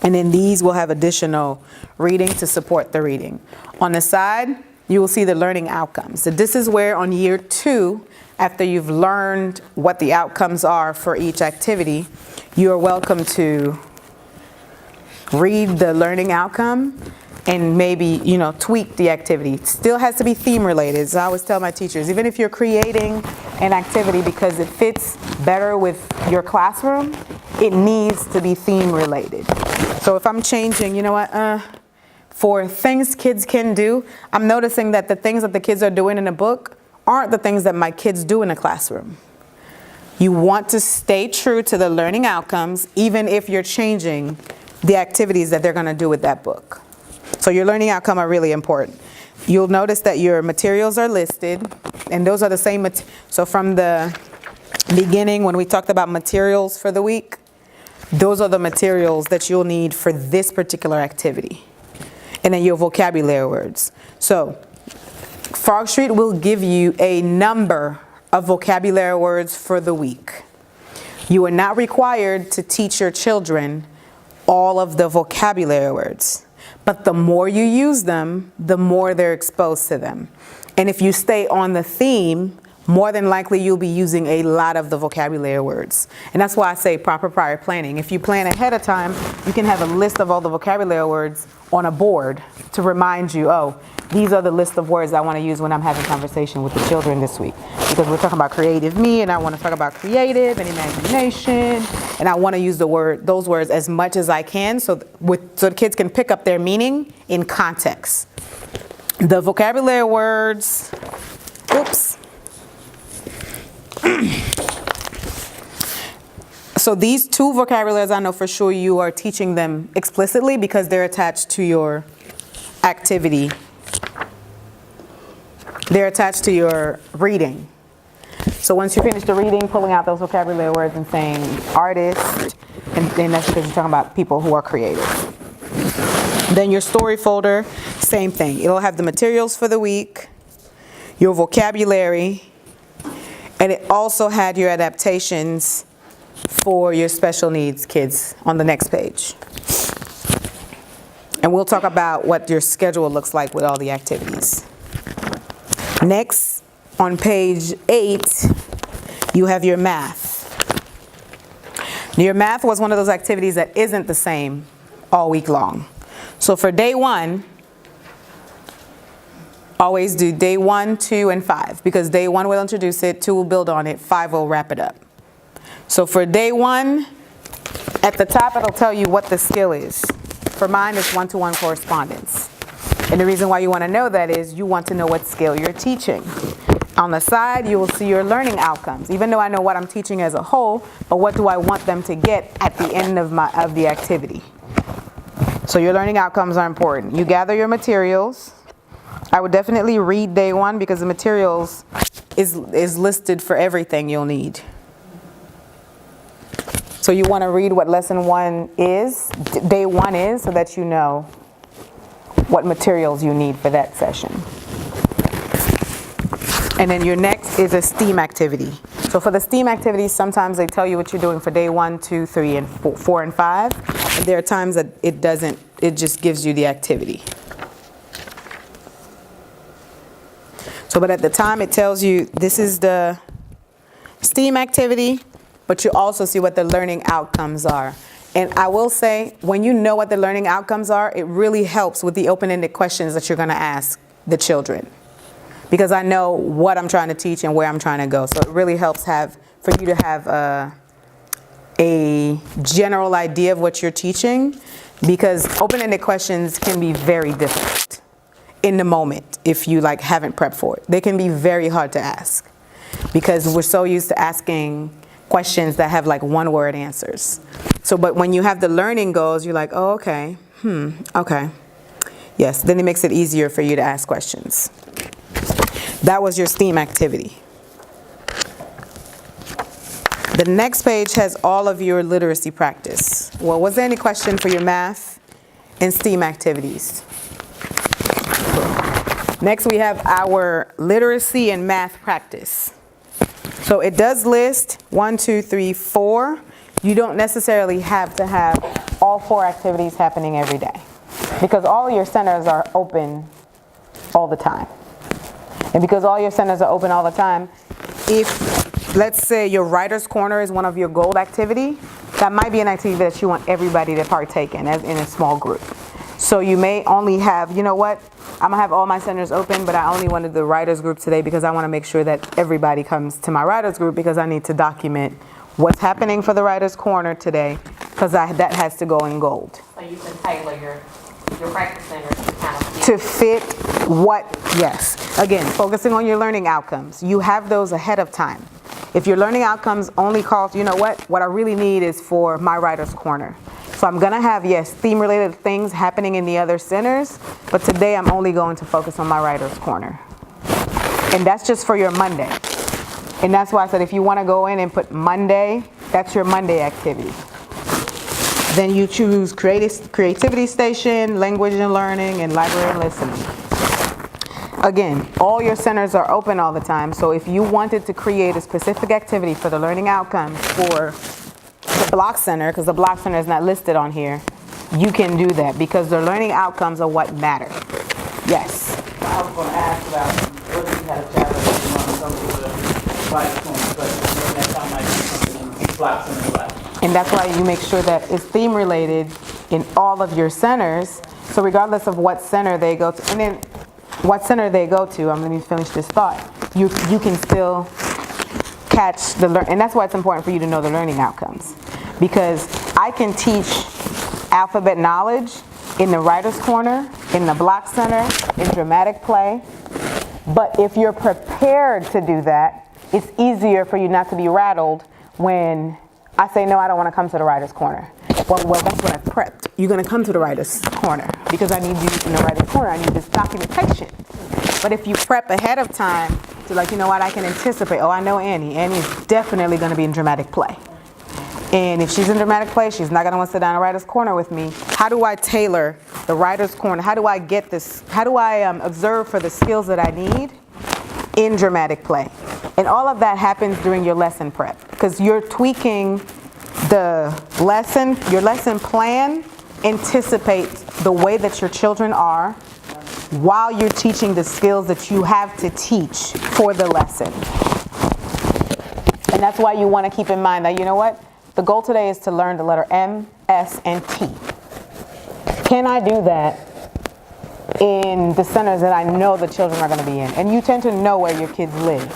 And then these will have additional reading to support the reading. On the side, you will see the learning outcomes. So this is where on year 2, after you've learned what the outcomes are for each activity, you are welcome to read the learning outcome and maybe, tweak the activity. It still has to be theme related. So I always tell my teachers, even if you're creating an activity because it fits better with your classroom, it needs to be theme related. So if I'm changing, for things kids can do, I'm noticing that the things that the kids are doing in a book aren't the things that my kids do in a classroom. You want to stay true to the learning outcomes, even if you're changing the activities that they're going to do with that book. So your learning outcome are really important. You'll notice that your materials are listed, and those are the same. So from the beginning, when we talked about materials for the week, those are the materials that you'll need for this particular activity. And then your vocabulary words. So Frog Street will give you a number of vocabulary words for the week. You are not required to teach your children all of the vocabulary words, But the more you use them, the more they're exposed to them. And if you stay on the theme, more than likely you'll be using a lot of the vocabulary words. And that's why I say proper prior planning. If you plan ahead of time, you can have a list of all the vocabulary words on a board to remind you, oh, these are the list of words I want to use when I'm having conversation with the children this week. Because we're talking about creative me, and I want to talk about creative and imagination, and I want to use those words as much as I can so the kids can pick up their meaning in context. The vocabulary words, oops. So these two vocabularies, I know for sure you are teaching them explicitly because they're attached to your activity. They're attached to your reading. So once you finish the reading, pulling out those vocabulary words and saying artist, and then that's because you're talking about people who are creative. Then your story folder, same thing. It'll have the materials for the week, your vocabulary, and it also had your adaptations for your special needs kids on the next page. And we'll talk about what your schedule looks like with all the activities. Next, on page 8, you have your math. Your math was one of those activities that isn't the same all week long. So for day 1, always do day 1, 2, and 5, because day 1 will introduce it, 2 will build on it, 5 will wrap it up. So for day 1, at the top it'll tell you what the skill is. For mine, it's one-to-one correspondence. And the reason why you want to know that is you want to know what skill you're teaching. On the side, you will see your learning outcomes. Even though I know what I'm teaching as a whole, but what do I want them to get at the end of the activity? So your learning outcomes are important. You gather your materials. I would definitely read day 1 because the materials is listed for everything you'll need. So you want to read what lesson 1 is, day 1 is, so that you know what materials you need for that session. And then your next is a STEAM activity. So for the STEAM activities, sometimes they tell you what you're doing for day 1, 2, 3, and 4 and 5. And there are times that it doesn't, it just gives you the activity. So, but at the time it tells you this is the STEAM activity, but you also see what the learning outcomes are. And I will say, when you know what the learning outcomes are, it really helps with the open-ended questions that you're going to ask the children. Because I know what I'm trying to teach and where I'm trying to go. So it really helps for you to have a general idea of what you're teaching, because open-ended questions can be very difficult in the moment if you haven't prepped for it. They can be very hard to ask because we're so used to asking questions that have one-word answers. So, but when you have the learning goals, you're like, oh, okay, okay. Yes, then it makes it easier for you to ask questions. That was your STEAM activity. The next page has all of your literacy practice. Well, was there any question for your math and STEAM activities? Next, we have our literacy and math practice. So it does list 1, 2, 3, 4. You don't necessarily have to have all 4 activities happening every day because all of your centers are open all the time. And because all your centers are open all the time, if, let's say, your writer's corner is one of your gold activity, that might be an activity that you want everybody to partake in, as in a small group. So you may only have, you know what, I'm going to have all my centers open, but I only wanted the writer's group today because I want to make sure that everybody comes to my writer's group because I need to document what's happening for the writer's corner today because that has to go in gold. So you can tailor your practice centers to kind of to fit what, yes. Again, focusing on your learning outcomes. You have those ahead of time. If your learning outcomes only calls, you know what I really need is for my writer's corner. So I'm going to have, yes, theme-related things happening in the other centers, but today I'm only going to focus on my writer's corner. And that's just for your Monday. And that's why I said if you want to go in and put Monday, that's your Monday activity. Then you choose creativity station, language and learning, and library and listening. Again, all your centers are open all the time, so if you wanted to create a specific activity for the learning outcomes for the block center, because the block center is not listed on here, you can do that because the learning outcomes are what matter. Yes. I was going to ask about what if you had a child that wants to go to the right corner, but maybe that child might be something in blocks in the left. And that's why you make sure that it's theme related in all of your centers. So regardless of what center they go to, and then what center they go to, I'm going to finish this thought, you can still catch the learn, and that's why it's important for you to know the learning outcomes. Because I can teach alphabet knowledge in the writer's corner, in the block center, in dramatic play. But if you're prepared to do that, it's easier for you not to be rattled when I say, no, I don't want to come to the writer's corner. Well, that's what I prepped. You're going to come to the writer's corner because I need you in the writer's corner. I need this documentation. But if you prep ahead of time to like, you know what, I can anticipate, oh, I know Annie. Annie's definitely going to be in dramatic play. And if she's in dramatic play, she's not going to want to sit down in the writer's corner with me. How do I tailor the writer's corner? How do I get this? How do I observe for the skills that I need in dramatic play? And all of that happens during your lesson prep because you're tweaking the lesson, your lesson plan anticipates the way that your children are while you're teaching the skills that you have to teach for the lesson. And that's why you want to keep in mind that, you know what? The goal today is to learn the letter M, S, and T. Can I do that in the centers that I know the children are going to be in? And you tend to know where your kids live.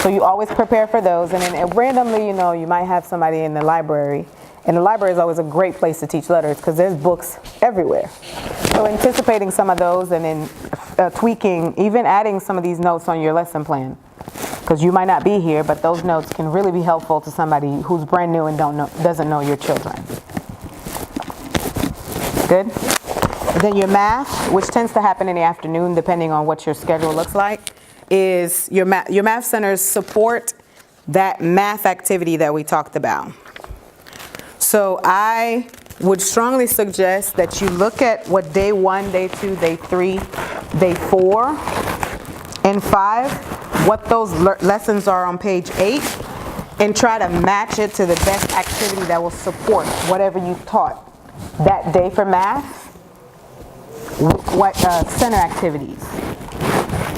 So you always prepare for those. And then randomly, you know, you might have somebody in the library. And the library is always a great place to teach letters because there's books everywhere. So anticipating some of those and then tweaking, even adding some of these notes on your lesson plan. Because you might not be here, but those notes can really be helpful to somebody who's brand new and doesn't know your children. Good? And then your math, which tends to happen in the afternoon depending on what your schedule looks like, is your math centers support that math activity that we talked about. So I would strongly suggest that you look at what day 1, day 2, day 3, day 4, and 5, what those lessons are on page 8, and try to match it to the best activity that will support whatever you taught that day for math, what center activities.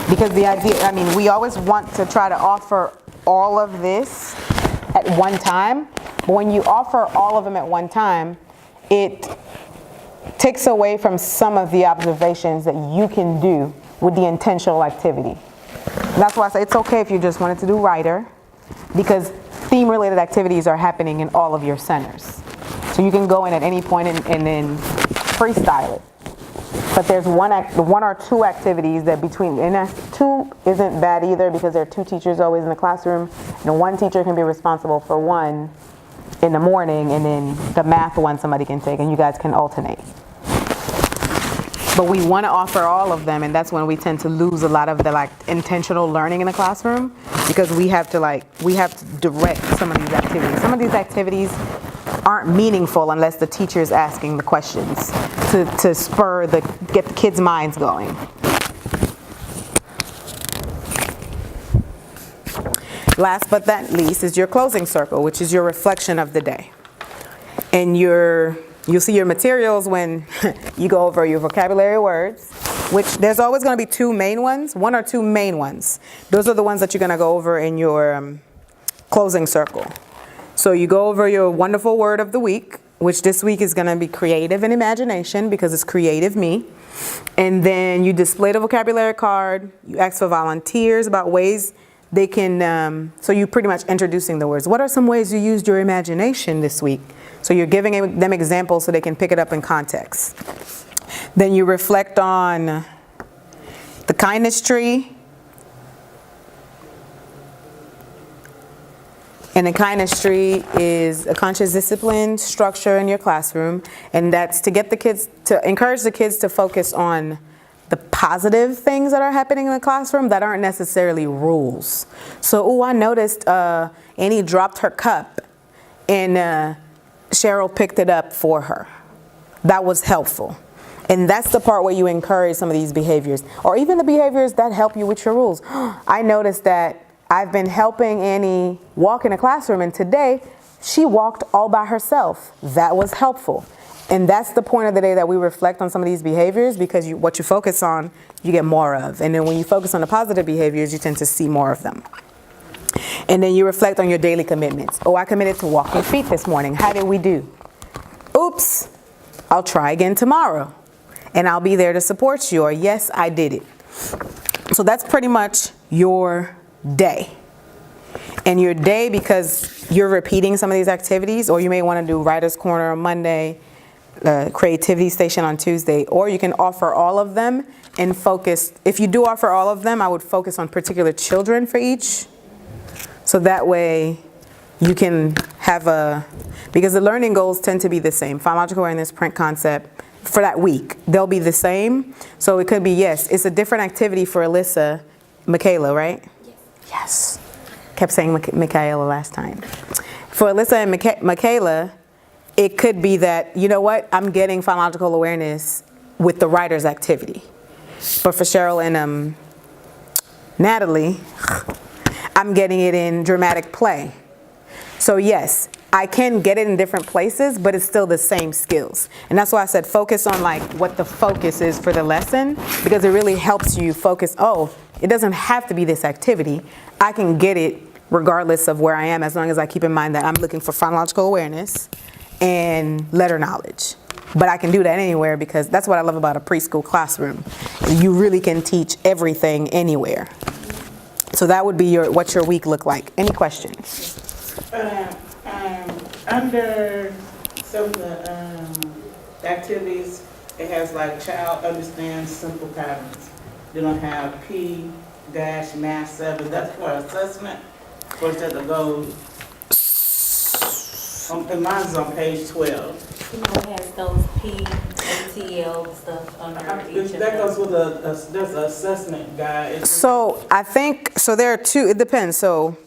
Because the idea, I mean, we always want to try to offer all of this at one time, but when you offer all of them at one time, it takes away from some of the observations that you can do with the intentional activity. And that's why I say it's okay if you just wanted to do writer, because theme-related activities are happening in all of your centers. So you can go in at any point and then freestyle it. But there's one or two activities that between, and that's 2 isn't bad either because there are 2 teachers always in the classroom, and one teacher can be responsible for one in the morning, and then the math one somebody can take, and you guys can alternate. But we want to offer all of them, and that's when we tend to lose a lot of the intentional learning in the classroom because we have to direct some of these activities. Some of these activities aren't meaningful unless the teacher is asking the questions to get the kids' minds going. Last but not least is your closing circle, which is your reflection of the day. And you'll see your materials when you go over your vocabulary words, which there's always going to be 2 main ones, 1 or 2 main ones. Those are the ones that you're going to go over in your closing circle. So you go over your wonderful word of the week, which this week is going to be creative and imagination because it's creative me. And then you display the vocabulary card. You ask for volunteers about ways they can, so you're pretty much introducing the words. What are some ways you used your imagination this week? So you're giving them examples so they can pick it up in context. Then you reflect on the kindness tree. And the kindness tree is a conscious discipline structure in your classroom. And that's to get the kids, to encourage the kids to focus on the positive things that are happening in the classroom that aren't necessarily rules. So, I noticed Annie dropped her cup and Cheryl picked it up for her. That was helpful. And that's the part where you encourage some of these behaviors, or even the behaviors that help you with your rules. I noticed that I've been helping Annie walk in a classroom, and today she walked all by herself. That was helpful. And that's the point of the day, that we reflect on some of these behaviors, because what you focus on, you get more of. And then when you focus on the positive behaviors, you tend to see more of them. And then you reflect on your daily commitments. Oh, I committed to walking feet this morning. How did we do? Oops, I'll try again tomorrow. And I'll be there to support you. Or yes, I did it. So that's pretty much your day. And your day, because you're repeating some of these activities, or you may want to do Writer's Corner on Monday, Creativity Station on Tuesday, or you can offer all of them and focus. If you do offer all of them, I would focus on particular children for each. So that way you can have because the learning goals tend to be the same. Phonological awareness, print concept, for that week, they'll be the same. So it could be, yes, it's a different activity for Alyssa, Michaela, right? Yes. Kept saying Michaela last time. For Alyssa and Michaela, it could be that, you know what, I'm getting phonological awareness with the writer's activity. But for Cheryl and Natalie, I'm getting it in dramatic play. So yes, I can get it in different places, but it's still the same skills. And that's why I said focus on like what the focus is for the lesson, because it really helps you focus. Oh, it doesn't have to be this activity. I can get it regardless of where I am, as long as I keep in mind that I'm looking for phonological awareness and letter knowledge. But I can do that anywhere, because that's what I love about a preschool classroom. You really can teach everything anywhere. So that would be what your week look like. Any questions? Under some of the activities, it has like child understands simple patterns. You don't have P-Math 7. That's for assessment, or is that the goal? And mine's on page 12. You know, it has those PATL stuff under each of That goes them. with there's an assessment guide. So I think, so there are two, it depends. So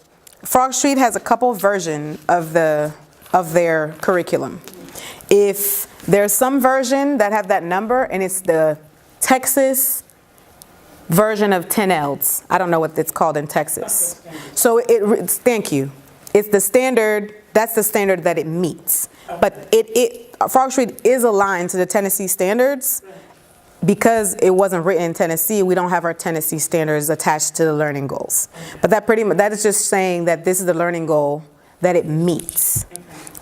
Frog Street has a couple version of their curriculum. If there's some version that have that number, and it's the Texas version of 10 ELDs. I don't know what it's called in Texas. So thank you. It's the standard, that's the standard that it meets. But Frog Street is aligned to the Tennessee standards. Because it wasn't written in Tennessee, we don't have our Tennessee standards attached to the learning goals. But that is just saying that this is the learning goal that it meets.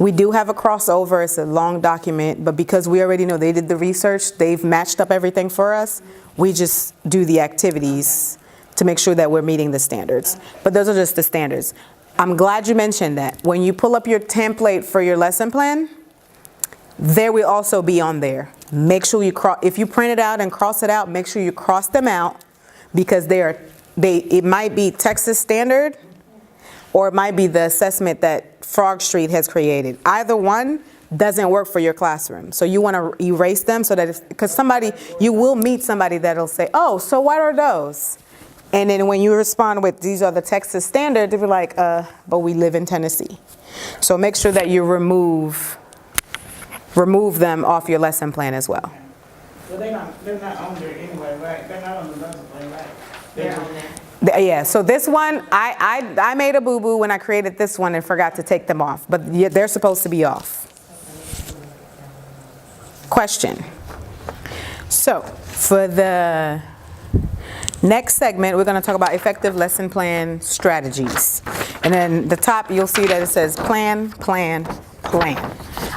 We do have a crossover, it's a long document, but because we already know they did the research, they've matched up everything for us, we just do the activities to make sure that we're meeting the standards. But those are just the standards. I'm glad you mentioned that. When you pull up your template for your lesson plan, there will also be on there. Make sure you if you print it out and cross it out, make sure you cross them out, because it might be Texas standard, or it might be the assessment that Frog Street has created. Either one doesn't work for your classroom. So you want to erase them, so that because you will meet somebody that'll say, oh, so what are those? And then when you respond with, these are the Texas standard, they'll be like, but we live in Tennessee. So make sure that you remove them off your lesson plan as well. Well, they're not on there anyway, right? They're not on the lesson plan, right? They're on there. Yeah, so this one, I made a boo-boo when I created this one and forgot to take them off. But yeah, they're supposed to be off. Question. So for the next segment, we're going to talk about effective lesson plan strategies. And then the top, you'll see that it says plan, plan, plan.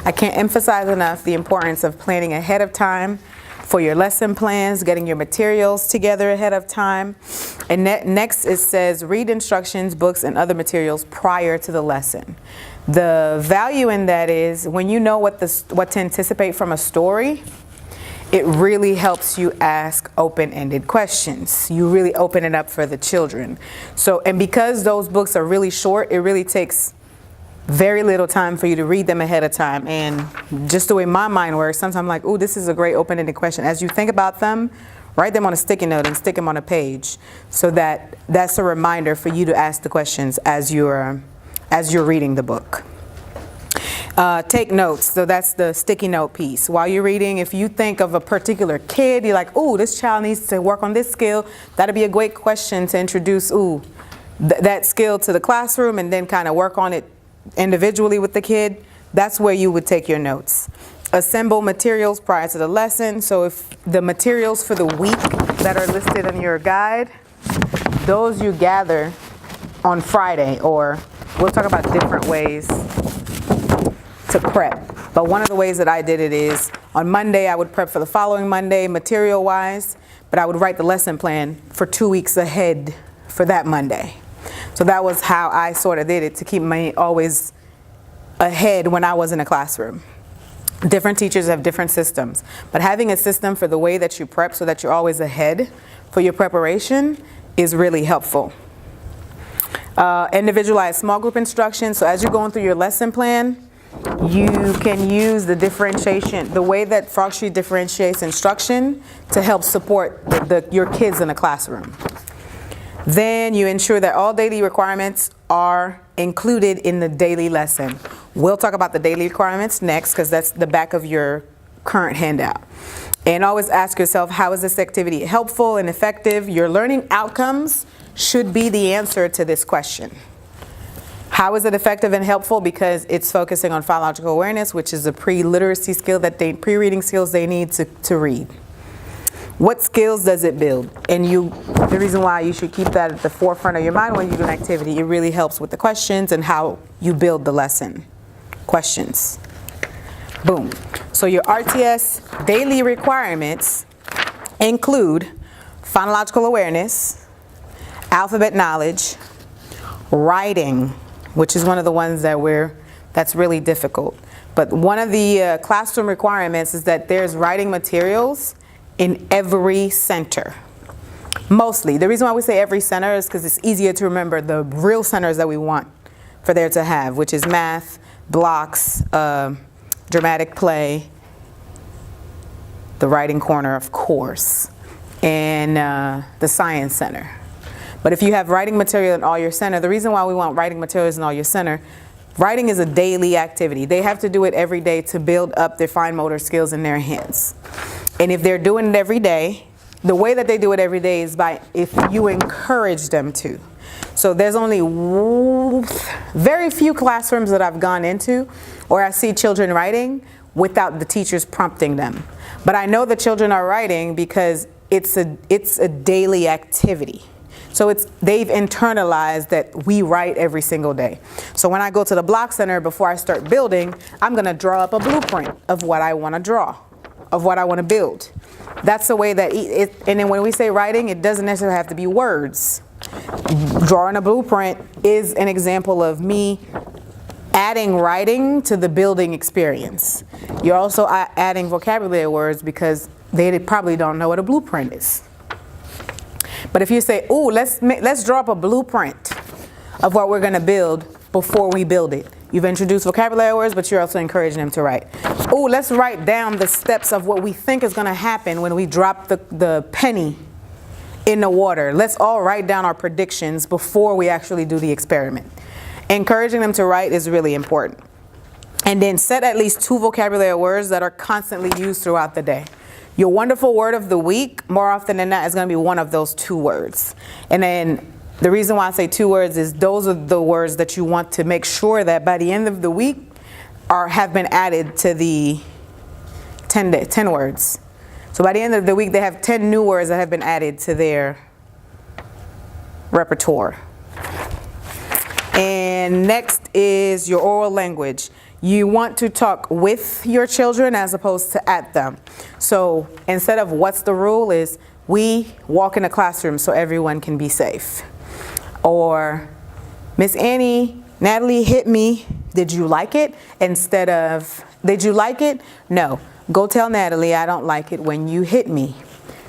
I can't emphasize enough the importance of planning ahead of time for your lesson plans, getting your materials together ahead of time. And next it says read instructions, books, and other materials prior to the lesson. The value in that is when you know what to anticipate from a story, it really helps you ask open-ended questions. You really open it up for the children. So, and because those books are really short, it really takes very little time for you to read them ahead of time. And just the way my mind works, sometimes I'm like, ooh, this is a great open-ended question. As you think about them, write them on a sticky note and stick them on a page, so that that's a reminder for you to ask the questions as you're reading the book. Take notes. So that's the sticky note piece. While you're reading, if you think of a particular kid, you're like, ooh, this child needs to work on this skill, that'd be a great question to introduce that skill to the classroom, and then kind of work on it individually with the kid. That's where you would take your notes. Assemble materials prior to the lesson. So if the materials for the week that are listed in your guide, those you gather on Friday, or we'll talk about different ways to prep. But one of the ways that I did it is on Monday, I would prep for the following Monday material wise, but I would write the lesson plan for 2 weeks ahead for that Monday. So that was how I sort of did it to keep me always ahead when I was in a classroom. Different teachers have different systems, but having a system for the way that you prep so that you're always ahead for your preparation is really helpful. Individualized small group instruction. So as you're going through your lesson plan, you can use the differentiation, the way that Frog Street differentiates instruction to help support your kids in the classroom. Then you ensure that all daily requirements are included in the daily lesson. We'll talk about the daily requirements next because that's the back of your current handout. And always ask yourself, how is this activity helpful and effective? Your learning outcomes should be the answer to this question. How is it effective and helpful? Because it's focusing on philological awareness, which is a pre-literacy skill pre-reading skills they need to read. What skills does it build? And the reason why you should keep that at the forefront of your mind when you do an activity, it really helps with the questions and how you build the lesson. Questions. Boom. So your RTS daily requirements include phonological awareness, alphabet knowledge, writing, which is one of the ones that's really difficult. But one of the classroom requirements is that there's writing materials in every center. Mostly. The reason why we say every center is because it's easier to remember the real centers that we want for there to have, which is math, blocks, dramatic play, the writing corner, of course, and the science center. But if you have writing material in all your center, the reason why we want writing materials in all your center, writing is a daily activity. They have to do it every day to build up their fine motor skills in their hands. And if they're doing it every day, the way that they do it every day is if you encourage them to. So there's only very few classrooms that I've gone into where I see children writing without the teachers prompting them. But I know the children are writing because it's a daily activity. So they've internalized that we write every single day. So when I go to the block center, before I start building, I'm going to draw up a blueprint of what I want to draw, of what I want to build. That's the way that and then when we say writing, it doesn't necessarily have to be words. Drawing a blueprint is an example of me adding writing to the building experience. You're also adding vocabulary words because they probably don't know what a blueprint is. But if you say, "Ooh, let's draw up a blueprint of what we're going to build before we build it," you've introduced vocabulary words, but you're also encouraging them to write. "Ooh, let's write down the steps of what we think is going to happen when we drop the penny in the water. Let's all write down our predictions before we actually do the experiment." Encouraging them to write is really important. And then set at least 2 vocabulary words that are constantly used throughout the day. Your wonderful word of the week, more often than not, is going to be one of those 2 words. And then the reason why I say 2 words is those are the words that you want to make sure that by the end of the week have been added to the 10 words. So by the end of the week, they have 10 new words that have been added to their repertoire. And next is your oral language. You want to talk with your children as opposed to at them. So instead of what's the rule is we walk in a classroom so everyone can be safe. Or Miss Annie, Natalie hit me. Did you like it? Instead of did you like it? No. Go tell Natalie I don't like it when you hit me.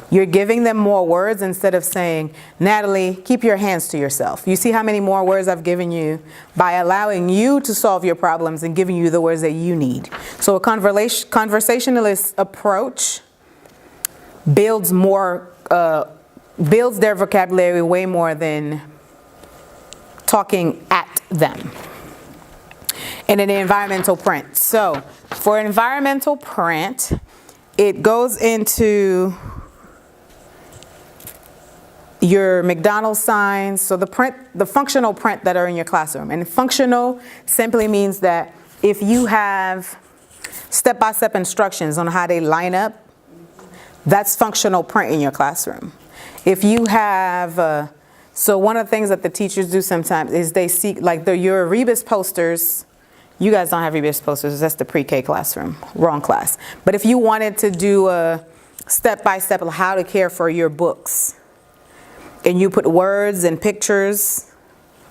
You're giving them more words instead of saying, Natalie, keep your hands to yourself. You see how many more words I've given you by allowing you to solve your problems and giving you the words that you need. So a conversationalist approach builds their vocabulary way more than talking at them. And then the environmental print. So for environmental print, it goes into your McDonald's signs, so the functional print that are in your classroom. And functional simply means that if you have step-by-step instructions on how they line up, that's functional print in your classroom. If you have, so one of the things that the teachers do sometimes is they seek, like your Rebus posters, you guys don't have Rebus posters, that's the pre-K classroom, wrong class. But if you wanted to do a step-by-step of how to care for your books, and you put words and pictures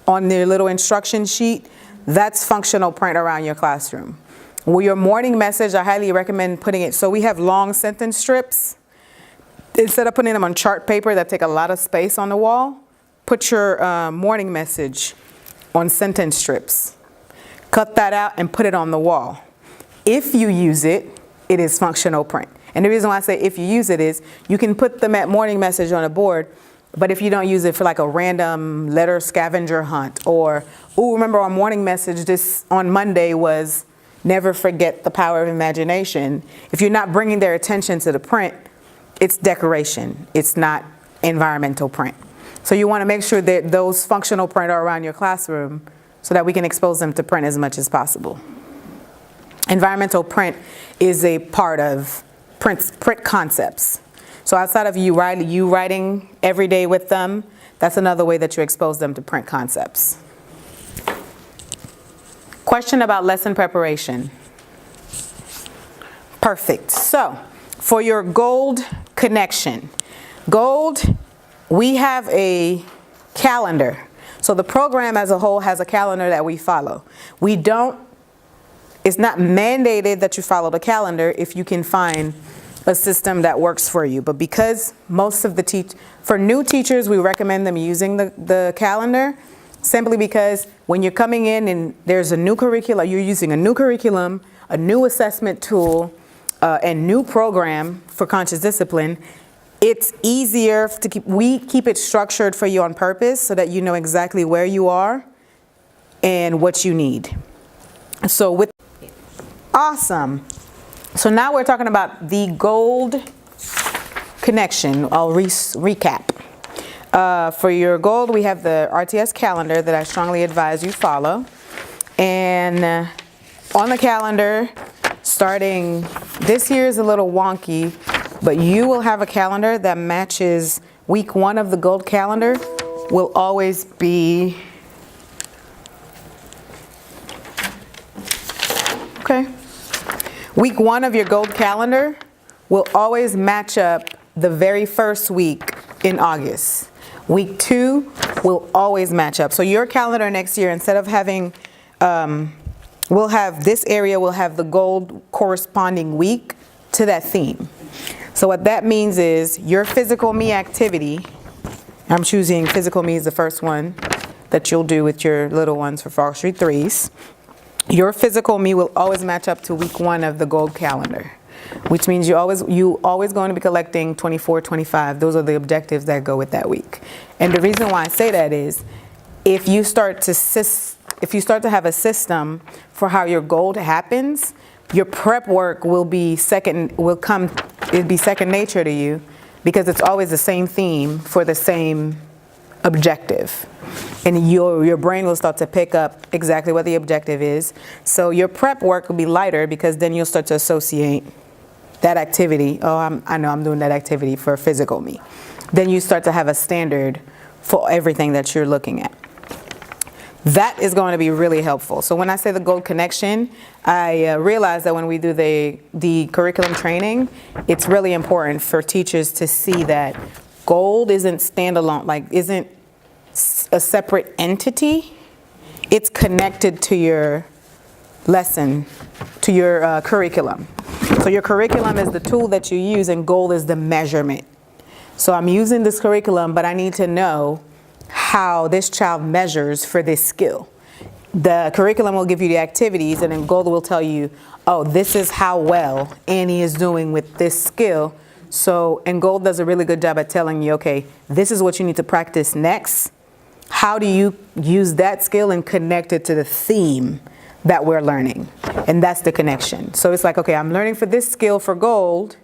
on their little instruction sheet, that's functional print around your classroom. Well, your morning message, I highly recommend putting it, so we have long sentence strips. Instead of putting them on chart paper that take a lot of space on the wall, put your morning message on sentence strips. Cut that out and put it on the wall. If you use it, it is functional print. And the reason why I say if you use it is you can put the morning message on a board, but if you don't use it for like a random letter scavenger hunt, or, oh, remember our morning message this on Monday was never forget the power of imagination. If you're not bringing their attention to the print, it's decoration. It's not environmental print. So you want to make sure that those functional print are around your classroom so that we can expose them to print as much as possible. Environmental print is a part of print concepts. So outside of you writing every day with them, that's another way that you expose them to print concepts. Question about lesson preparation. Perfect. So for your gold connection, gold, we have a calendar. So the program as a whole has a calendar that we follow. It's not mandated that you follow the calendar if you can find a system that works for you. But because most of for new teachers, we recommend them using the calendar, simply because when you're coming in and there's a new curriculum, you're using a new curriculum, a new assessment tool, and new program for conscious discipline, it's easier to we keep it structured for you on purpose so that you know exactly where you are and what you need. So awesome. So now we're talking about the gold connection. I'll recap. For your gold, we have the RTS calendar that I strongly advise you follow. And on the calendar, starting this year is a little wonky, but you will have a calendar that matches week 1 of the gold calendar will always be, okay. Week 1 of your gold calendar will always match up the very first week in August. Week 2 will always match up. So your calendar next year, instead of having, we'll have this area will have the gold corresponding week to that theme. So what that means is your physical me activity, I'm choosing physical me as the first one that you'll do with your little ones for forestry 3s. Your physical me will always match up to week 1 of the gold calendar, which means you always going to be collecting 24, 25. Those are the objectives that go with that week. And the reason why I say that is if you start to have a system for how your gold happens, your prep work will be second nature to you because it's always the same theme for the same objective. And your brain will start to pick up exactly what the objective is. So your prep work will be lighter because then you'll start to associate that activity. Oh, I know I'm doing that activity for physical me. Then you start to have a standard for everything that you're looking at. That is going to be really helpful. So when I say the gold connection, I realize that when we do the curriculum training, it's really important for teachers to see that gold isn't standalone, like isn't a separate entity. It's connected to your lesson, to your curriculum. So your curriculum is the tool that you use and gold is the measurement. So I'm using this curriculum, but I need to know how this child measures for this skill. The curriculum will give you the activities and then gold will tell you, oh, this is how well Annie is doing with this skill. So, and gold does a really good job at telling you, okay, this is what you need to practice next. How do you use that skill and connect it to the theme that we're learning? And that's the connection. So it's like, okay, I'm learning for this skill for gold.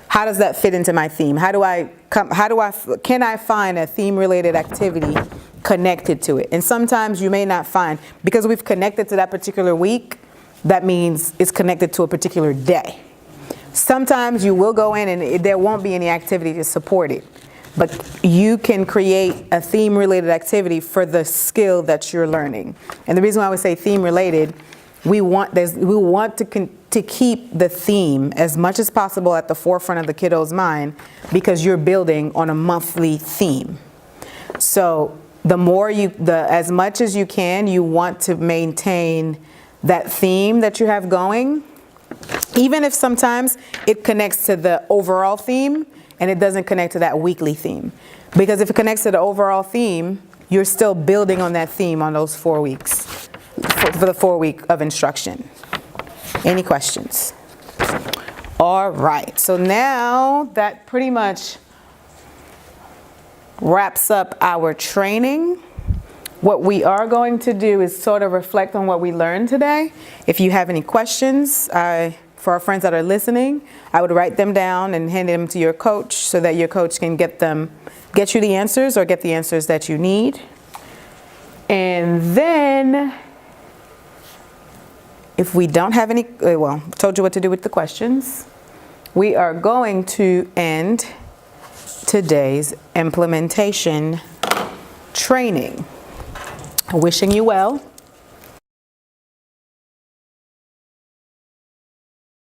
How does that fit into my theme? Can I find a theme related activity connected to it? And sometimes you may not find, because we've connected to that particular week, that means it's connected to a particular day. Sometimes you will go in and there won't be any activity to support it, but you can create a theme-related activity for the skill that you're learning. And the reason why I would say theme-related, we want to keep the theme as much as possible at the forefront of the kiddo's mind, because you're building on a monthly theme. So as much as you can, you want to maintain that theme that you have going, even if sometimes it connects to the overall theme and it doesn't connect to that weekly theme. Because if it connects to the overall theme, you're still building on that theme on those 4 weeks, for the 4 week of instruction. Any questions? All right, so now that pretty much wraps up our training. What we are going to do is sort of reflect on what we learned today. If you have any questions, for our friends that are listening, I would write them down and hand them to your coach so that your coach can get you the answers or get the answers that you need. And then, if we don't have any, told you what to do with the questions, we are going to end today's implementation training. Wishing you well.